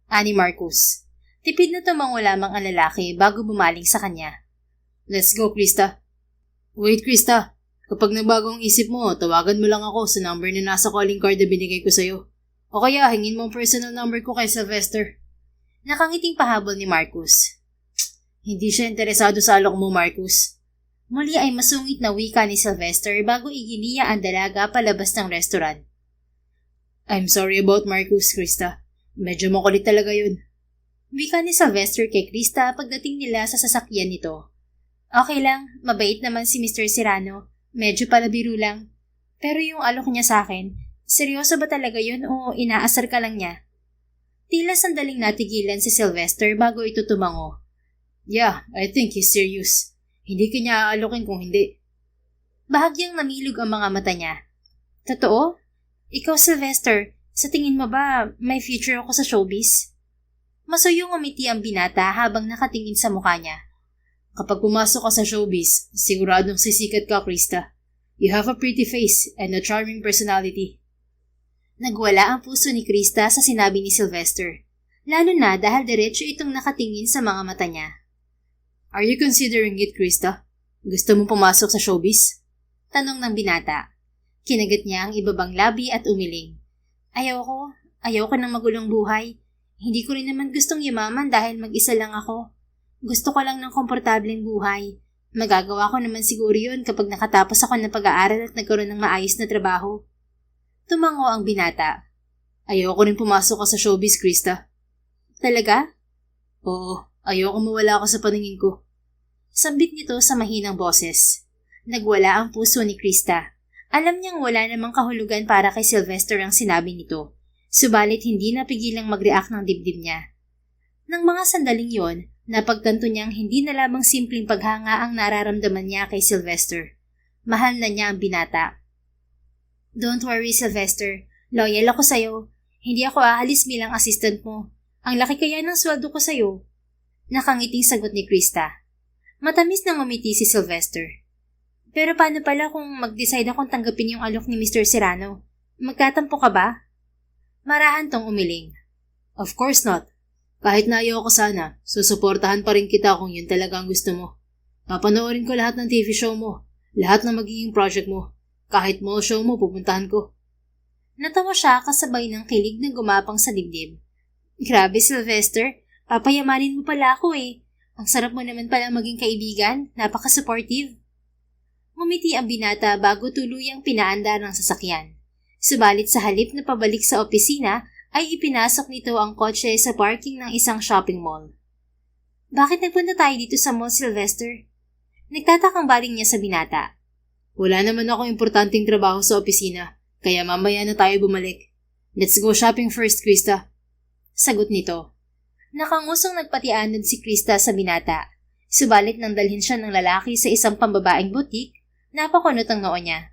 Ani Marcus. Tipid na tumango lamang ang lalaki bago bumaling sa kanya. Let's go, Krista. Wait, Krista. Kapag nagbago ang isip mo, tawagan mo lang ako sa number na nasa calling card na binigay ko sa'yo. O kaya, hingin mo ang personal number ko kay Sylvester. Nakangiting pahabol ni Marcus. Hindi siya interesado sa alok mo, Marcus. Muli ay masungit na wika ni Sylvester bago iginiya ang dalaga palabas ng restaurant. I'm sorry about Marcus, Krista. Medyo makulit talaga yun. Wika ni Sylvester kay Krista pagdating nila sa sasakyan nito. Okay lang, mabait naman si Mr. Serrano. Medyo palabiro lang. Pero yung alok niya sa akin, seryoso ba talaga yun o inaasar ka lang niya? Tila sandaling natigilan si Sylvester bago ito tumango. Yeah, I think he's serious. Hindi ka niya aalokin kung hindi. Bahagyang namilog ang mga mata niya. Totoo? Ikaw, Sylvester, sa tingin mo ba may future ako sa showbiz? Masuyong umiti ang binata habang nakatingin sa mukha niya. Kapag pumasok ka sa showbiz, siguradong sisikat ka, Krista. You have a pretty face and a charming personality. Nagwala ang puso ni Krista sa sinabi ni Sylvester, lalo na dahil diretso itong nakatingin sa mga mata niya. Are you considering it, Krista? Gusto mo pumasok sa showbiz? Tanong ng binata. Kinagat niya ang ibabang labi at umiling. Ayaw ko ng magulong buhay. Hindi ko rin naman gustong yumaman dahil mag-isa lang ako. Gusto ko lang ng komportableng buhay. Magagawa ko naman siguro yun kapag nakatapos ako ng pag-aaral at nagkaroon ng maayos na trabaho. Tumango ang binata. Ayoko rin pumasok ka sa showbiz, Krista. Talaga? Oo, ayoko mawala ka sa paningin ko. Sambit nito sa mahinang boses. Nagwala ang puso ni Krista. Alam niyang wala namang kahulugan para kay Sylvester ang sinabi nito. Subalit hindi napigilang mag-react ng dibdib niya. Nang mga sandaling yon, napagtanto niyang hindi na lamang simpleng paghanga ang nararamdaman niya kay Sylvester. Mahal na niya ang binata. Don't worry, Sylvester. Loyal ako sa'yo. Hindi ako aalis bilang assistant mo. Ang laki kaya ng sweldo ko sa'yo. Nakangiting sagot ni Krista. Matamis na ngumiti si Sylvester. Pero paano pala kung mag-decide akong tanggapin yung alok ni Mr. Serrano? Magtatampo ka ba? Marahan tong umiling. Of course not. Kahit na ayaw ko sana, susuportahan pa rin kita kung yun talaga ang gusto mo. Papanoorin ko lahat ng TV show mo, lahat ng magiging project mo. Kahit mo show mo, pupuntahan ko. Natawa siya kasabay ng kilig na gumapang sa dibdib. Grabe, Sylvester. Papayamanin mo pala ako eh. Ang sarap mo naman pala maging kaibigan. Napaka-supportive. Ngumiti ang binata bago tuluyang pinaandar ng sasakyan. Subalit sa halip na pabalik sa opisina, ay ipinasok nito ang kotse sa parking ng isang shopping mall. Bakit nagpunta tayo dito sa mall, Sylvester? Nagtatakang baling niya sa binata. Wala naman ako importanteng trabaho sa opisina, kaya mamaya na tayo bumalik. Let's go shopping first, Krista. Sagot nito. Nakangusong nagpatianod si Krista sa binata. Subalit nang dalhin siya ng lalaki sa isang pambabaeng butik, napakunot ang noo niya.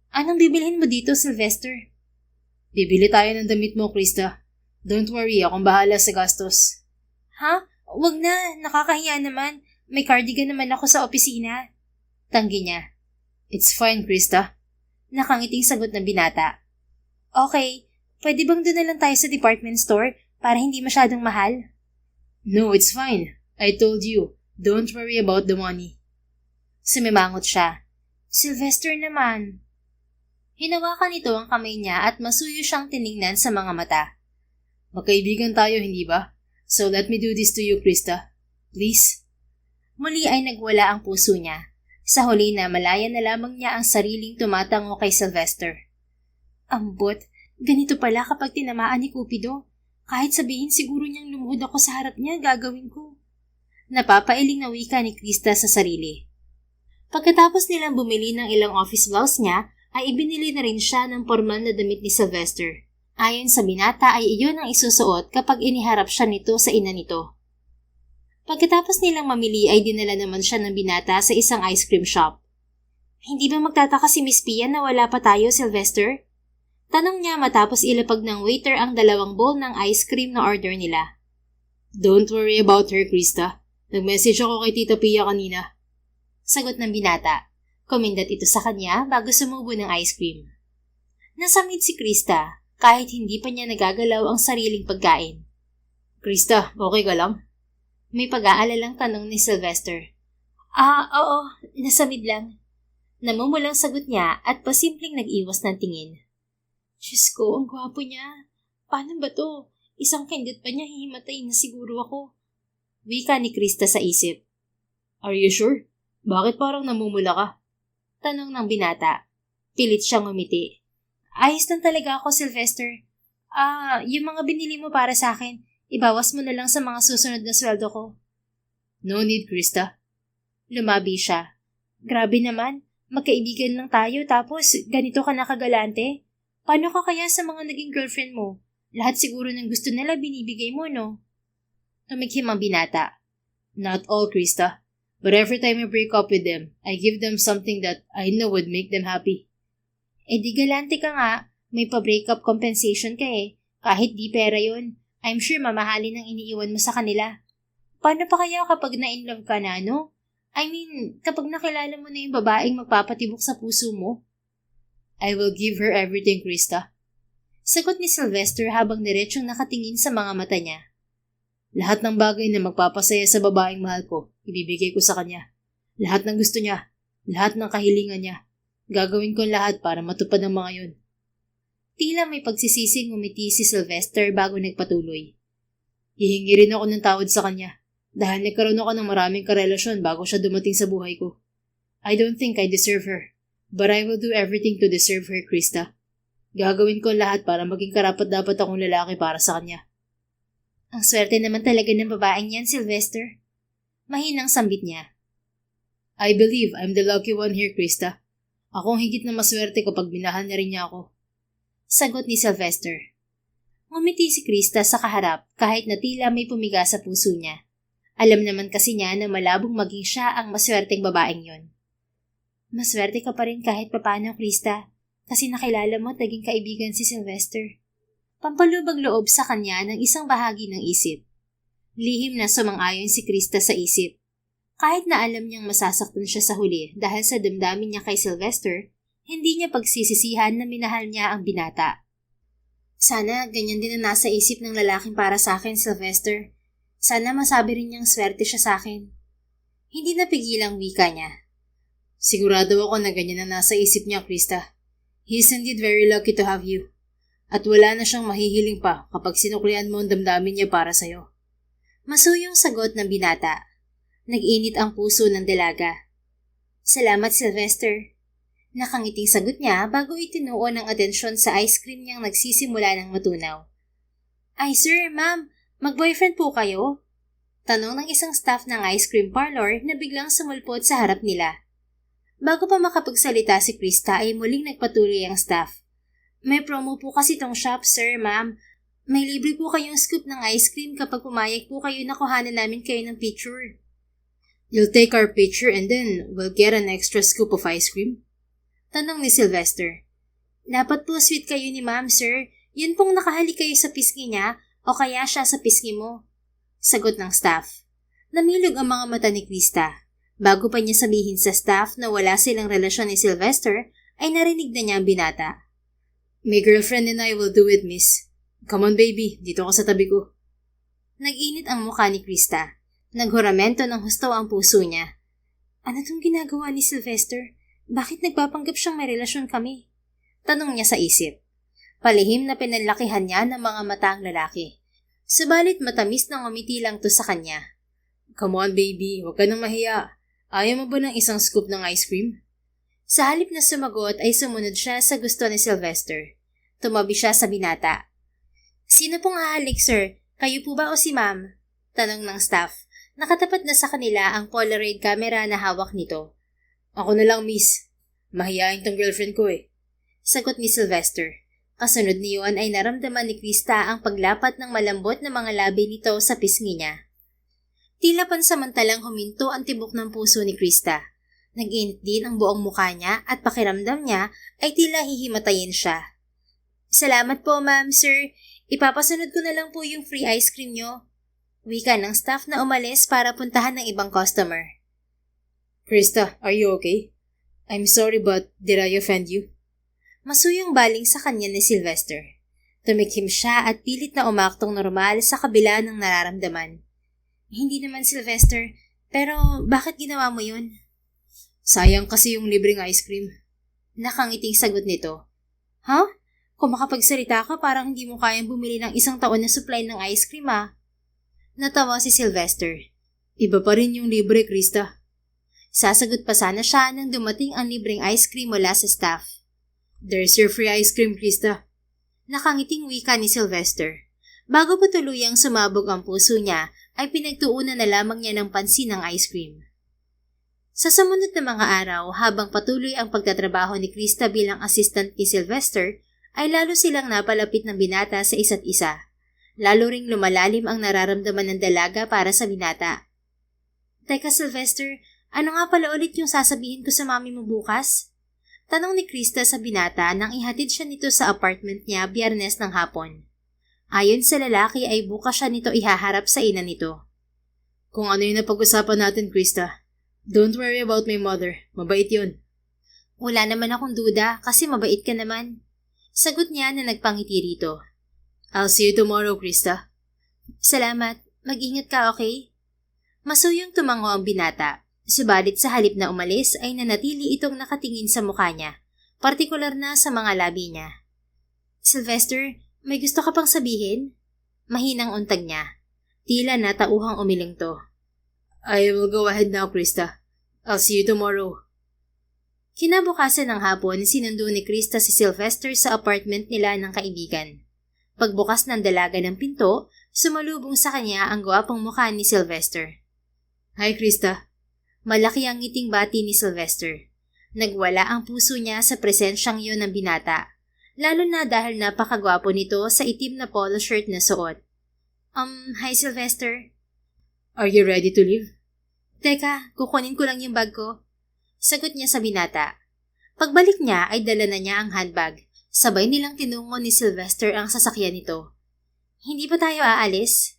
Anong bibilhin mo dito, Sylvester? Bibili tayo ng damit mo, Krista. Don't worry, akong bahala sa gastos. Ha? Wag na, nakakahiya naman. May cardigan naman ako sa opisina. Tanggi niya. It's fine, Krista. Nakangiting sagot ng binata. Okay, pwede bang doon na lang tayo sa department store para hindi masyadong mahal? No, it's fine. I told you, don't worry about the money. Sumimangot siya. Sylvester naman. Hinawakan nito ang kamay niya at masuyo siyang tiningnan sa mga mata. Magkaibigan tayo, hindi ba? So let me do this to you, Krista. Please? Muli ay nagwala ang puso niya. Sa huli na malaya na lamang niya ang sariling tumatango kay Sylvester. Ambot, ganito pala kapag tinamaan ni Cupido. Kahit sabihin siguro niyang lumuhod ako sa harap niya, gagawin ko. Napapailing na wika ni Krista sa sarili. Pagkatapos nilang bumili ng ilang office blouse niya, ay ibinili na rin siya ng formal na damit ni Sylvester. Ayon sa binata ay iyon ang isusuot kapag iniharap siya nito sa ina nito. Pagkatapos nilang mamili ay dinala naman siya ng binata sa isang ice cream shop. Hindi ba magtataka si Miss Pia na wala pa tayo, Sylvester? Tanong niya matapos ilapag ng waiter ang 2 bowl ng ice cream na order nila. Don't worry about her, Krista. Nag-message ako kay Tita Pia kanina. Sagot ng binata. Kumindat ito sa kanya bago sumubo ng ice cream. Nasamid si Krista kahit hindi pa niya nagagalaw ang sariling pagkain. Krista, okay ka lang? May pag-aalalang tanong ni Sylvester. Oo, nasamid lang. Namumulang sagot niya at pasimpleng nag-iwas ng tingin. Diyos ko, ang gwapo niya. Paano ba to? Isang kindot pa niya hihimatay na siguro ako. Wika ni Krista sa isip. Are you sure? Bakit parang namumula ka? Tanong ng binata. Pilit siyang umiti. Ayos lang talaga ako, Sylvester. Yung mga binili mo para sa akin, ibawas mo na lang sa mga susunod na sweldo ko. No need, Krista. Lumabi siya. Grabe naman, magkaibigan lang tayo tapos ganito ka nakagalante. Paano ka kaya sa mga naging girlfriend mo? Lahat siguro ng gusto nila binibigay mo, no? Tumikhim ang binata. Not all, Krista. But every time I break up with them, I give them something that I know would make them happy. Eh di galante ka nga. May pa-breakup compensation ka eh. Kahit di pera yun. I'm sure mamahalin ang iniiwan mo sa kanila. Paano pa kaya kapag na-inlove ka na, no? I mean, kapag nakilala mo na yung babaeng magpapatibok sa puso mo. I will give her everything, Krista. Sagot ni Sylvester habang diretsyong nakatingin sa mga mata niya. Lahat ng bagay na magpapasaya sa babaeng mahal ko, ibibigay ko sa kanya. Lahat ng gusto niya, lahat ng kahilingan niya. Gagawin ko lahat para matupad ang mga yun. Tila may pagsisising ngumiti si Sylvester bago nagpatuloy. Hihingi rin ako ng tawad sa kanya dahil nagkaroon ako ng maraming karelasyon bago siya dumating sa buhay ko. I don't think I deserve her, but I will do everything to deserve her, Krista. Gagawin ko lahat para maging karapat-dapat akong lalaki para sa kanya. Ang swerte naman talaga ng babaeng yan, Sylvester. Mahinang sambit niya. I believe I'm the lucky one here, Krista. Akong higit na maswerte kapag minahal na rin niya ako. Sagot ni Sylvester. Ngumiti si Krista sa kaharap kahit na tila may pumiga sa puso niya. Alam naman kasi niya na malabong maging siya ang maswerteng babaeng yon. Maswerte ka pa rin kahit papano, Krista, kasi nakilala mo at naging kaibigan si Sylvester. Pampalubag loob sa kanya ng isang bahagi ng isip. Lihim na sumang-ayon si Krista sa isip. Kahit na alam niyang masasaktan siya sa huli dahil sa damdamin niya kay Sylvester, hindi niya pagsisisihan na minahal niya ang binata. Sana ganyan din ang nasa isip ng lalaking para sa akin, Sylvester. Sana masabi rin niyang swerte siya sa akin. Hindi napigilang wika niya. Sigurado ako na ganyan ang nasa isip niya, Krista. He is indeed very lucky to have you. At wala na siyang mahihiling pa kapag sinuklian mo ang damdamin niya para sa'yo. Masuyong sagot ng binata. Nag-init ang puso ng dalaga. Salamat, Sylvester. Nakangiting sagot niya bago itinuon ng atensyon sa ice cream niyang nagsisimula ng matunaw. Ay sir, ma'am, mag-boyfriend po kayo? Tanong ng isang staff ng ice cream parlor na biglang sumulpot sa harap nila. Bago pa makapagsalita si Krista ay muling nagpatuloy ang staff. May promo po kasi tong shop, sir, ma'am. May libre po kayong scoop ng ice cream kapag pumayag po kayo na kuhanan namin kayo ng picture. You'll take our picture and then we'll get an extra scoop of ice cream? Tanong ni Sylvester. Dapat po sweet kayo ni ma'am, sir. Yun pong nakahalik kayo sa pisngi niya o kaya siya sa pisngi mo. Sagot ng staff. Namilog ang mga mata ni Krista. Bago pa niya sabihin sa staff na wala silang relasyon ni Sylvester, ay narinig na niya ang binata. My girlfriend and I will do it, miss. Come on, baby. Dito ka sa tabi ko. Nag-init ang mukha ni Krista. Naghuramento ng husto ang puso niya. Ano tong ginagawa ni Sylvester? Bakit nagpapanggap siyang may relasyon kami? Tanong niya sa isip. Palihim na pinanlakihan niya ng mga mata ang lalaki. Subalit matamis na ngumiti lang to sa kanya. Come on, baby. Huwag ka nang mahiya. Ayaw mo ba ng isang scoop ng ice cream? Sa halip na sumagot ay sumunod siya sa gusto ni Sylvester. Tumabi siya sa binata. Sino pong hahalik, sir? Kayo po ba o si ma'am? Tanong ng staff. Nakatapat na sa kanila ang Polaroid camera na hawak nito. Ako na lang, miss. Mahihain tong girlfriend ko eh. Sagot ni Sylvester. Kasunod niyon ay naramdaman ni Krista ang paglapat ng malambot na mga labi nito sa pisngi niya. Tila pansamantalang huminto ang tibok ng puso ni Krista. Nag-init din ang buong mukha niya at pakiramdam niya ay tila hihimatayin siya. Salamat po, ma'am, sir. Ipapasunod ko na lang po yung free ice cream nyo. Wika ng staff na umalis para puntahan ng ibang customer. Krista, are you okay? I'm sorry but did I offend you? Masuyong baling sa kanya ni Sylvester. Tumikim siya at pilit na umaktong normal sa kabila ng nararamdaman. Hindi naman, Sylvester, pero bakit ginawa mo yun? Sayang kasi yung libreng ice cream. Nakangiting sagot nito. Huh? Kung makapagsalita ka parang hindi mo kayang bumili ng isang taon na supply ng ice cream ah. Natawa si Sylvester. Iba pa rin yung libre, Krista. Sasagot pa sana siya nang dumating ang libreng ice cream mula sa staff. There's your free ice cream, Krista. Nakangiting wika ni Sylvester. Bago pa tuluyang sumabog ang puso niya, ay pinagtuunan na lamang niya ng pansin ng ice cream. Sa sumunod na mga araw, habang patuloy ang pagtatrabaho ni Krista bilang assistant ni Sylvester, ay lalo silang napalapit ng binata sa isa't isa. Lalo ring lumalalim ang nararamdaman ng dalaga para sa binata. Teka, Sylvester, ano nga pala ulit yung sasabihin ko sa mami mo bukas? Tanong ni Krista sa binata nang ihatid siya nito sa apartment niya Biyernes ng hapon. Ayon sa lalaki ay bukas siya nito ihaharap sa ina nito. Kung ano yung napag-usapan natin, Krista, Don't worry about my mother. Mabait yun. Wala naman akong duda kasi mabait ka naman. Sagot niya na nagpangiti rito. I'll see you tomorrow, Krista. Salamat. Mag-ingat ka, okay? Masuyong tumango ang binata. Subalit sa halip na umalis ay nanatili itong nakatingin sa mukha niya, partikular na sa mga labi niya. Sylvester, may gusto ka pang sabihin? Mahinang untag niya. Tila na tauhang umiling to. I will go ahead now, Krista. I'll see you tomorrow. Kinabukasan ng hapon, sinundo ni Krista si Sylvester sa apartment nila ng kaibigan. Pagbukas ng dalaga ng pinto, sumalubong sa kanya ang gwapong mukha ni Sylvester. Hi, Krista. Malaki ang ngiting bati ni Sylvester. Nagwala ang puso niya sa presensyang yun ng binata, lalo na dahil napakagwapo nito sa itim na polo shirt na suot. Hi Sylvester. Are you ready to leave? Teka, kukunin ko lang yung bag ko. Sagot niya sa binata. Pagbalik niya ay dala na niya ang handbag. Sabay nilang tinungo ni Sylvester ang sasakyan nito. Hindi ba tayo aalis?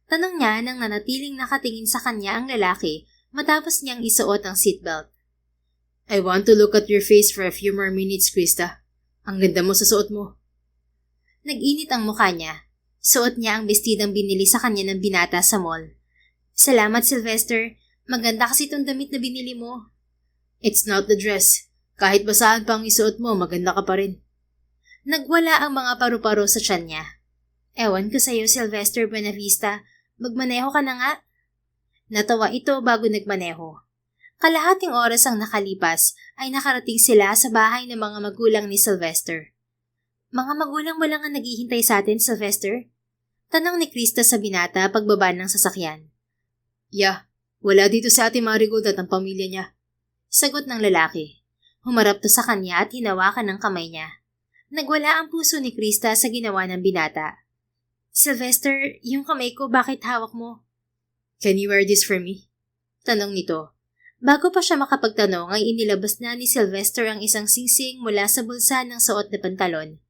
Tanong niya nang nanatiling nakatingin sa kanya ang lalaki matapos niyang isuot ang seatbelt. I want to look at your face for a few more minutes, Krista. Ang ganda mo sa suot mo. Nag-init ang mukha niya. Suot niya ang bestidang binili sa kanya ng binata sa mall. Salamat, Sylvester. Maganda kasi itong damit na binili mo. It's not the dress. Kahit basahan pa ang isuot mo, maganda ka pa rin. Nagwala ang mga paru-paro sa tiyan niya. Ewan ko sa'yo, Sylvester Buenavista. Magmaneho ka na nga. Natawa ito bago nagmaneho. Kalahating oras ang nakalipas ay nakarating sila sa bahay ng mga magulang ni Sylvester. Mga magulang mo lang ang naghihintay sa atin, Sylvester? Tanong ni Krista sa binata pagbaba ng sasakyan. Yeah, wala dito si Ate Marigold at ang pamilya niya. Sagot ng lalaki. Humarap to sa kanya at hinawakan ng kamay niya. Nagwala ang puso ni Krista sa ginawa ng binata. Sylvester, yung kamay ko bakit hawak mo? Can you wear this for me? Tanong nito. Bago pa siya makapagtanong ay inilabas na ni Sylvester ang isang singsing mula sa bulsa ng suot na pantalon.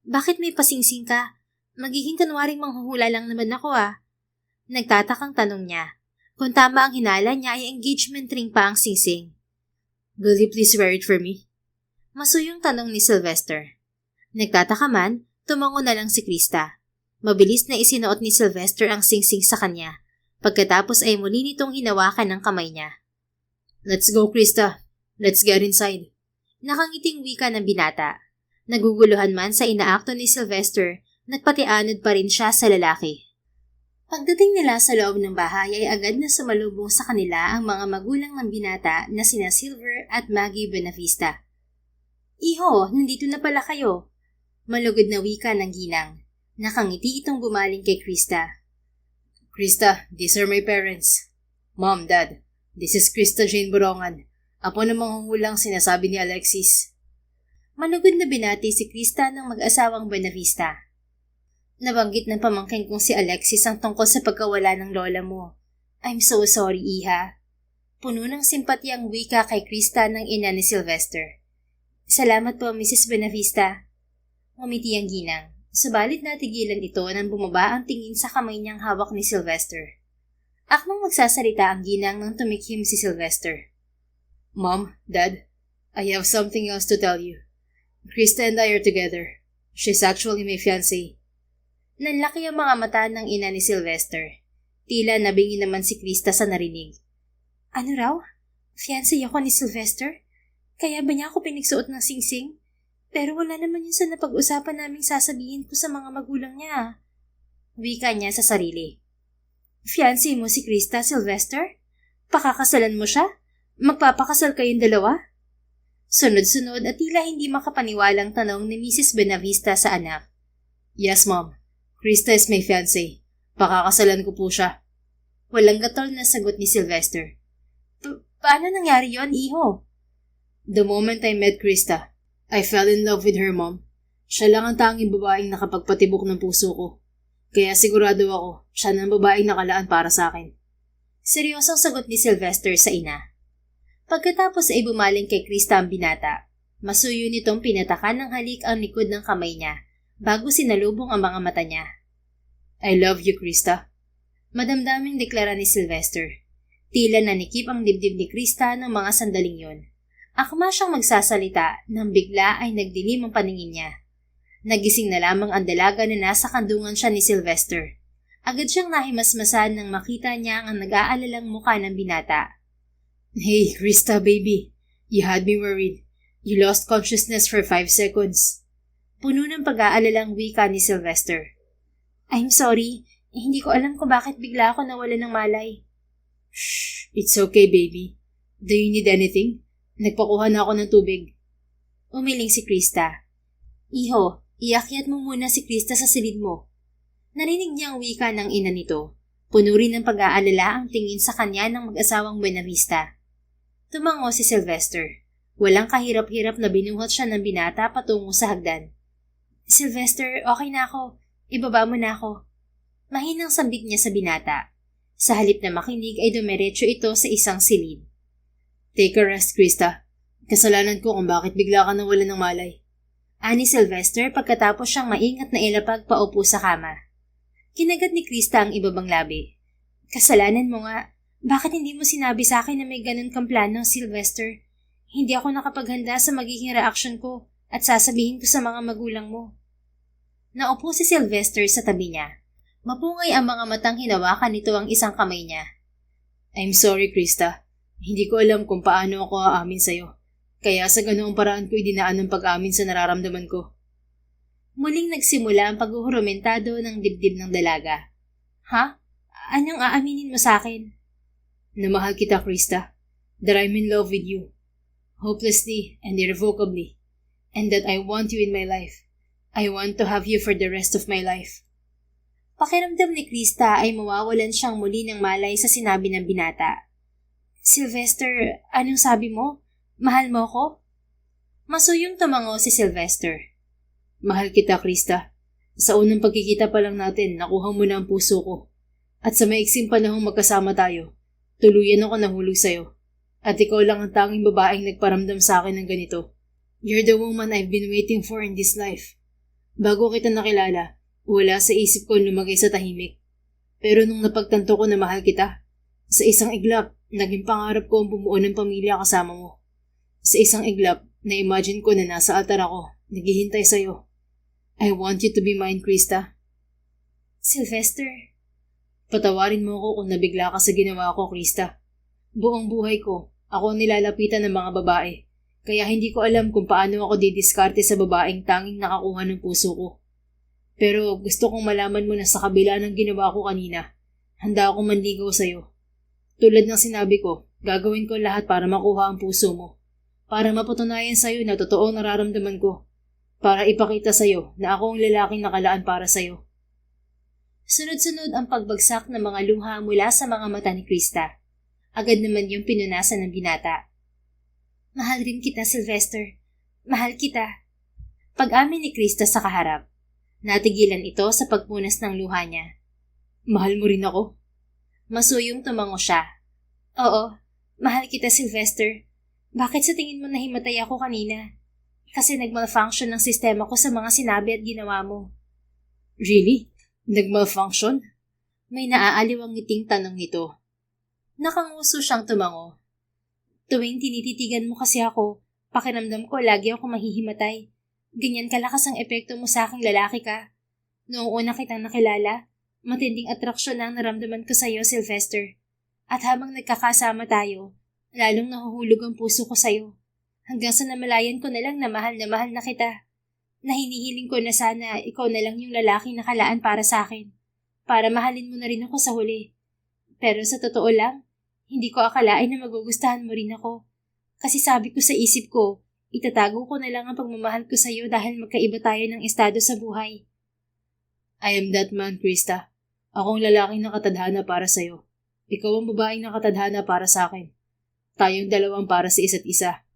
Bakit may pasingsing ka? Magiging kanwaring manghuhula lang naman ako Nagtatakang tanong niya. Kung tama ang hinala niya ay engagement ring pa ang singsing. Will you please wear it for me? Masuyong tanong ni Sylvester. Nagtataka man, tumango na lang si Krista. Mabilis na isinuot ni Sylvester ang singsing sa kanya. Pagkatapos ay muli nitong hinawakan ng kamay niya. Let's go, Krista. Let's get inside. Nakangiting wika ng binata. Naguguluhan man sa inaakto ni Sylvester, nagpatianod pa rin siya sa lalaki. Pagdating nila sa loob ng bahay ay agad na sumalubong sa kanila ang mga magulang ng binata na sina Silver at Maggie Buenavista. Iho, nandito na pala kayo. Malugod na wika ng ginang. Nakangiti itong bumaling kay Krista. Krista, these are my parents. Mom, Dad, this is Krista Jane Borongan. Apo ng manghuhulang sinasabi ni Alexis. Malugod na binati si Krista ng mag-asawang Buenavista. Nabanggit ng pamangkin kong si Alexis ang tungkol sa pagkawala ng lola mo. I'm so sorry, Iha. Puno ng simpati ang wika kay Krista ng ina ni Sylvester. Salamat po, Mrs. Buenavista. Umiti ang ginang. Subalit natigilan ito nang bumaba ang tingin sa kamay niyang hawak ni Sylvester. Akmang magsasalita ang ginang nang tumikhim si Sylvester. Mom, Dad, I have something else to tell you. Krista and I are together. She's actually my fiancé. Nanlaki ang mga mata ng ina ni Sylvester. Tila nabingi naman si Krista sa narinig. Ano raw? Fiancé ako ni Sylvester? Kaya ba niya ako pinigsuot ng singsing? Pero wala naman yun sa napag-usapan naming sasabihin ko sa mga magulang niya. Wika niya sa sarili. Fiancé mo si Krista, Sylvester? Pakakasalan mo siya? Magpapakasal kayong dalawa? Sunod-sunod at tila hindi makapaniwalang tanong ni Mrs. Buenavista sa anak. Yes, Mom. Krista is my fiancé. Pakakasalan ko po siya. Walang gatol na sagot ni Sylvester. Paano nangyari yon, Iho? The moment I met Krista, I fell in love with her, Mom. Siya lang ang tanging babaeng nakapagpatibok ng puso ko. Kaya sigurado ako, siya ang babaeng nakalaan para sa akin. Seryosong sagot ni Sylvester sa ina. Pagkatapos ay bumaling kay Krista ang binata. Masuyo nitong pinatakan ng halik ang likod ng kamay niya bago sinalubong ang mga mata niya. I love you, Krista. Madamdaming deklara ni Sylvester. Tila nanikip ang dibdib ni Krista ng mga sandaling yon. Akma siyang magsasalita nang bigla ay nagdilim ang paningin niya. Nagising na lamang ang dalaga na nasa kandungan siya ni Sylvester. Agad siyang nahimasmasan nang makita niya ang nag-aalalang mukha ng binata. "Hey, Krista baby. You had me worried. You lost consciousness for 5 seconds. Puno ng pag-aalalang wika ni Sylvester. "I'm sorry. Hindi ko alam kung bakit bigla ako nawala ng malay." "Shh, it's okay baby. Do you need anything? Nagpakuha na ako ng tubig." Umiling si Krista. "Iho, iakyat mo muna si Krista sa silid mo." Narinig niya ang wika ng ina nito. Puno rin ng pag-aalala ang tingin sa kanya ng mag-asawang Buenavista. Tumango si Sylvester. Walang kahirap-hirap na binuhat siya ng binata patungo sa hagdan. "Sylvester, okay na ako. Ibaba mo na ako." Mahinang sambit niya sa binata. Sa halip na makinig ay dumiretso ito sa isang silid. "Take a rest, Krista. Kasalanan ko kung bakit bigla ka nawalan ng malay." Ani Sylvester pagkatapos siyang maingat na ilapag paupo sa kama. Kinagat ni Krista ang ibabang labi. "Kasalanan mo nga. Bakit hindi mo sinabi sa akin na may ganun kang plano, Sylvester? Hindi ako nakapaghanda sa magiging reaksyon ko at sasabihin ko sa mga magulang mo." Naupo si Sylvester sa tabi niya. Mapungay ang mga matang hinawakan nito ang isang kamay niya. "I'm sorry, Krista. Hindi ko alam kung paano ako aamin sa'yo. Kaya sa ganoong paraan ko idinaan ng pag-amin sa nararamdaman ko." Muling nagsimula ang paghuhurumentado ng dibdib ng dalaga. "Ha? Anong aaminin mo sa akin?" "Na mahal kita, Krista. That I'm in love with you. Hopelessly and irrevocably. And that I want you in my life. I want to have you for the rest of my life." Pakiramdam ni Krista ay mawawalan siyang muli ng malay sa sinabi ng binata. "Sylvester, anong sabi mo? Mahal mo ko?" Masuyong tumango si Sylvester. "Mahal kita, Krista. Sa unang pagkikita pa lang natin, nakuha mo na ang puso ko. At sa maiksing panahong magkasama tayo, tuluyan ako nahulog sa'yo. At ikaw lang ang tanging babaeng nagparamdam sa akin ng ganito. You're the woman I've been waiting for in this life. Bago kita nakilala, wala sa isip ko lumagay sa tahimik. Pero nung napagtanto ko na mahal kita, sa isang iglap, naging pangarap ko ang bumuo ng pamilya kasama mo. Sa isang iglap, na-imagine ko na nasa altar ako, naghihintay sa'yo. I want you to be mine, Krista." "Sylvester." "Patawarin mo ko kung nabigla ka sa ginawa ko, Krista. Buong buhay ko, ako ang nilalapitan ng mga babae. Kaya hindi ko alam kung paano ako didiskarte sa babaeng tanging nakakuha ng puso ko. Pero gusto kong malaman mo na sa kabila ng ginawa ko kanina, handa akong manligaw sa'yo. Tulad ng sinabi ko, gagawin ko lahat para makuha ang puso mo. Para mapatunayan sa'yo na totoo ang nararamdaman ko. Para ipakita sa'yo na ako ang lalaking nakalaan para sa'yo." Sunod-sunod ang pagbagsak ng mga luha mula sa mga mata ni Krista. Agad naman yung pinunasan ng binata. "Mahal rin kita, Sylvester. Mahal kita." Pag-amin ni Krista sa kaharap. Natigilan ito sa pagpunas ng luha niya. "Mahal mo rin ako?" Masuyong tumango siya. "Oo, mahal kita, Sylvester. Bakit sa tingin mo nahimatay ako kanina? Kasi nag-malfunction ng sistema ko sa mga sinabi at ginawa mo." "Really? Nag-malfunction?" May naaaliwang ngiting tanong nito. Nakanguso siyang tumango. "Tuwing tinititigan mo kasi ako, pakiramdam ko lagi ako mahihimatay. Ganyan kalakas ang epekto mo sa aking lalaki ka. Noong una kitang nakilala, matinding atraksyon na ang naramdaman ko sa iyo, Sylvester. At habang nagkakasama tayo, lalong nahuhulog ang puso ko sa iyo. Hanggang sa namalayan ko na lang na mahal na kita. Na hinihiling ko na sana ikaw na lang yung lalaking nakalaan para sa akin. Para mahalin mo na rin ako sa huli. Pero sa totoo lang, hindi ko akalain na magugustahan mo rin ako. Kasi sabi ko sa isip ko, itatago ko na lang ang pagmamahal ko sa iyo dahil magkaiba tayo ng estado sa buhay." "I am that man, Krista. Ako ang lalaking nakatadhana para sa iyo. Ikaw ang babaeng nakatadhana para sa akin. Tayong dalawang para sa isa't isa.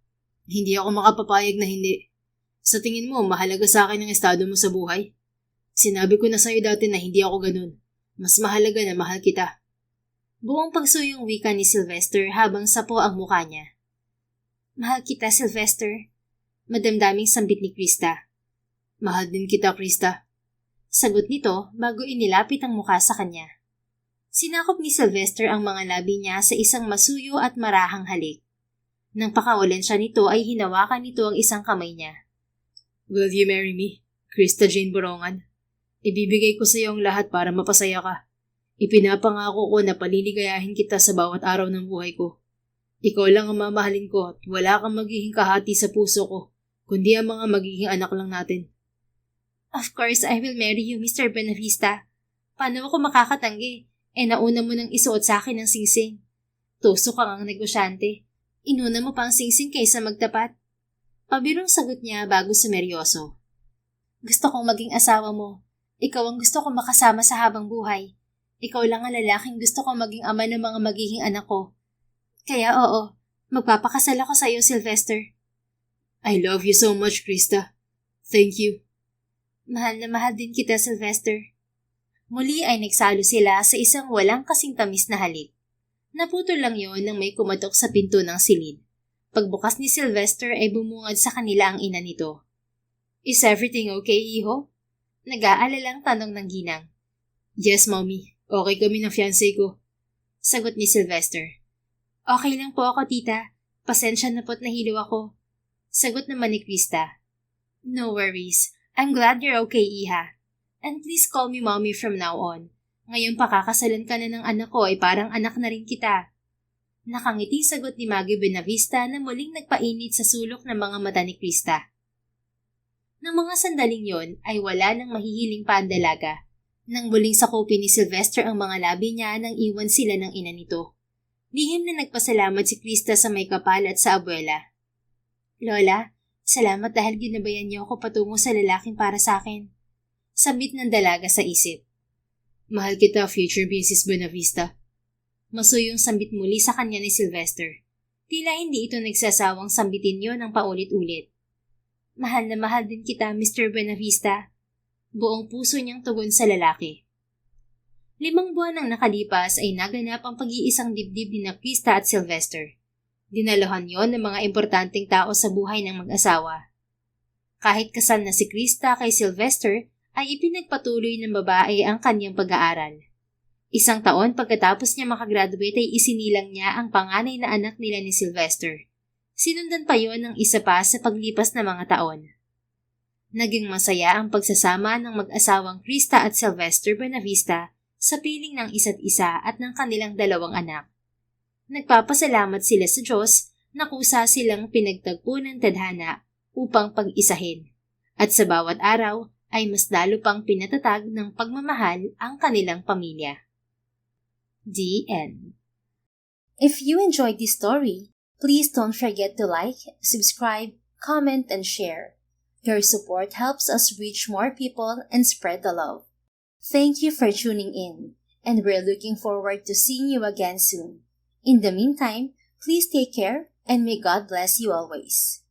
Hindi ako makapapayag na hindi. Sa tingin mo, mahalaga sa akin ang estado mo sa buhay? Sinabi ko na sa iyo dati na hindi ako ganun. Mas mahalaga na mahal kita." Buong pagsuyong wika ni Sylvester habang sapo ang mukha niya. "Mahal kita, Sylvester." Madamdaming sambit ni Krista. "Mahal din kita, Krista." Sagot nito bago inilapit ang mukha sa kanya. Sinakop ni Sylvester ang mga labi niya sa isang masuyo at marahang halik. Nang pakawalan siya nito ay hinawakan nito ang isang kamay niya. Will you marry me, Krista Jane Borongan? Ibibigay ko sa iyo ang lahat para mapasaya ka. Ipinapangako ko na paliligayahin kita sa bawat araw ng buhay ko. Ikaw lang ang mamahalin ko at wala kang magiging kahati sa puso ko, kundi ang mga magiging anak lang natin. Of course, I will marry you, Mr. Buenavista. Paano ako makakatanggi? Nauna mo nang isuot sa akin ng singsing. Tuso kang ang negosyante. Inuna mo pa ang singsing kaysa magtapat. Pabirong sagot niya bago sumeryoso. Gusto kong maging asawa mo. Ikaw ang gusto kong makasama sa habang buhay. Ikaw lang ang lalaking gusto kong maging ama ng mga magiging anak ko. Kaya oo, magpapakasal ako sa iyo, Sylvester. I love you so much, Krista. Thank you. Mahal na mahal din kita, Sylvester. Muli ay nagsalo sila sa isang walang kasing tamis na halik. Naputol lang yon nang may kumatok sa pinto ng silid. Pagbukas ni Sylvester ay bumungad sa kanila ang ina nito. Is everything okay, iho? Nag-aalalang tanong ng ginang. Yes, Mommy. Okay kami ng fiancé ko. Sagot ni Sylvester. Okay lang po ako, tita. Pasensya na po't nahilo ako. Sagot naman ni Krista. No worries. I'm glad you're okay, iha. And please call me Mommy from now on. Ngayon pakakasalan ka na ng anak ko ay parang anak na rin kita. Nakangiting sagot ni Maggie Buenavista na muling nagpainit sa sulok ng mga mata ni Krista. Nang mga sandaling yon ay wala nang mahihiling pa ang dalaga. Nang muling sakupin ni Sylvester ang mga labi niya nang iwan sila ng ina nito. Lihim na nagpasalamat si Krista sa may kapal at sa abuela. Lola, salamat dahil ginabayan niyo ako patungo sa lalaking para sa akin. Sabit ng dalaga sa isip. Mahal kita, future Mrs. Buenavista. Masuyong sambit muli sa kanya ni Sylvester. Tila hindi ito nagsasawang sambitin yon ng paulit-ulit. Mahal na mahal din kita, Mr. Buenavista. Buong puso niyang tugon sa lalaki. 5 buwan nang nakalipas ay naganap ang pag-iisang dibdib ni Krista at Sylvester. Dinalohan yon ng mga importanteng tao sa buhay ng mag-asawa. Kahit kasal na si Krista kay Sylvester, ay ipinagpatuloy ng babae ang kanyang pag-aaral. 1 taon pagkatapos niya makagraduate ay isinilang niya ang panganay na anak nila ni Sylvester. Sinundan pa yon ng isa pa sa paglipas na mga taon. Naging masaya ang pagsasama ng mag-asawang Krista at Sylvester Buenavista sa piling ng isa't isa at ng kanilang 2 anak. Nagpapasalamat sila sa Diyos na kusa silang pinagtagpo ng tadhana upang pag-isahin. At sa bawat araw, ay mas lalo pang pinatatag ng pagmamahal ang kanilang pamilya. The End. If you enjoyed this story, please don't forget to like, subscribe, comment, and share. Your support helps us reach more people and spread the love. Thank you for tuning in, and we're looking forward to seeing you again soon. In the meantime, please take care and may God bless you always.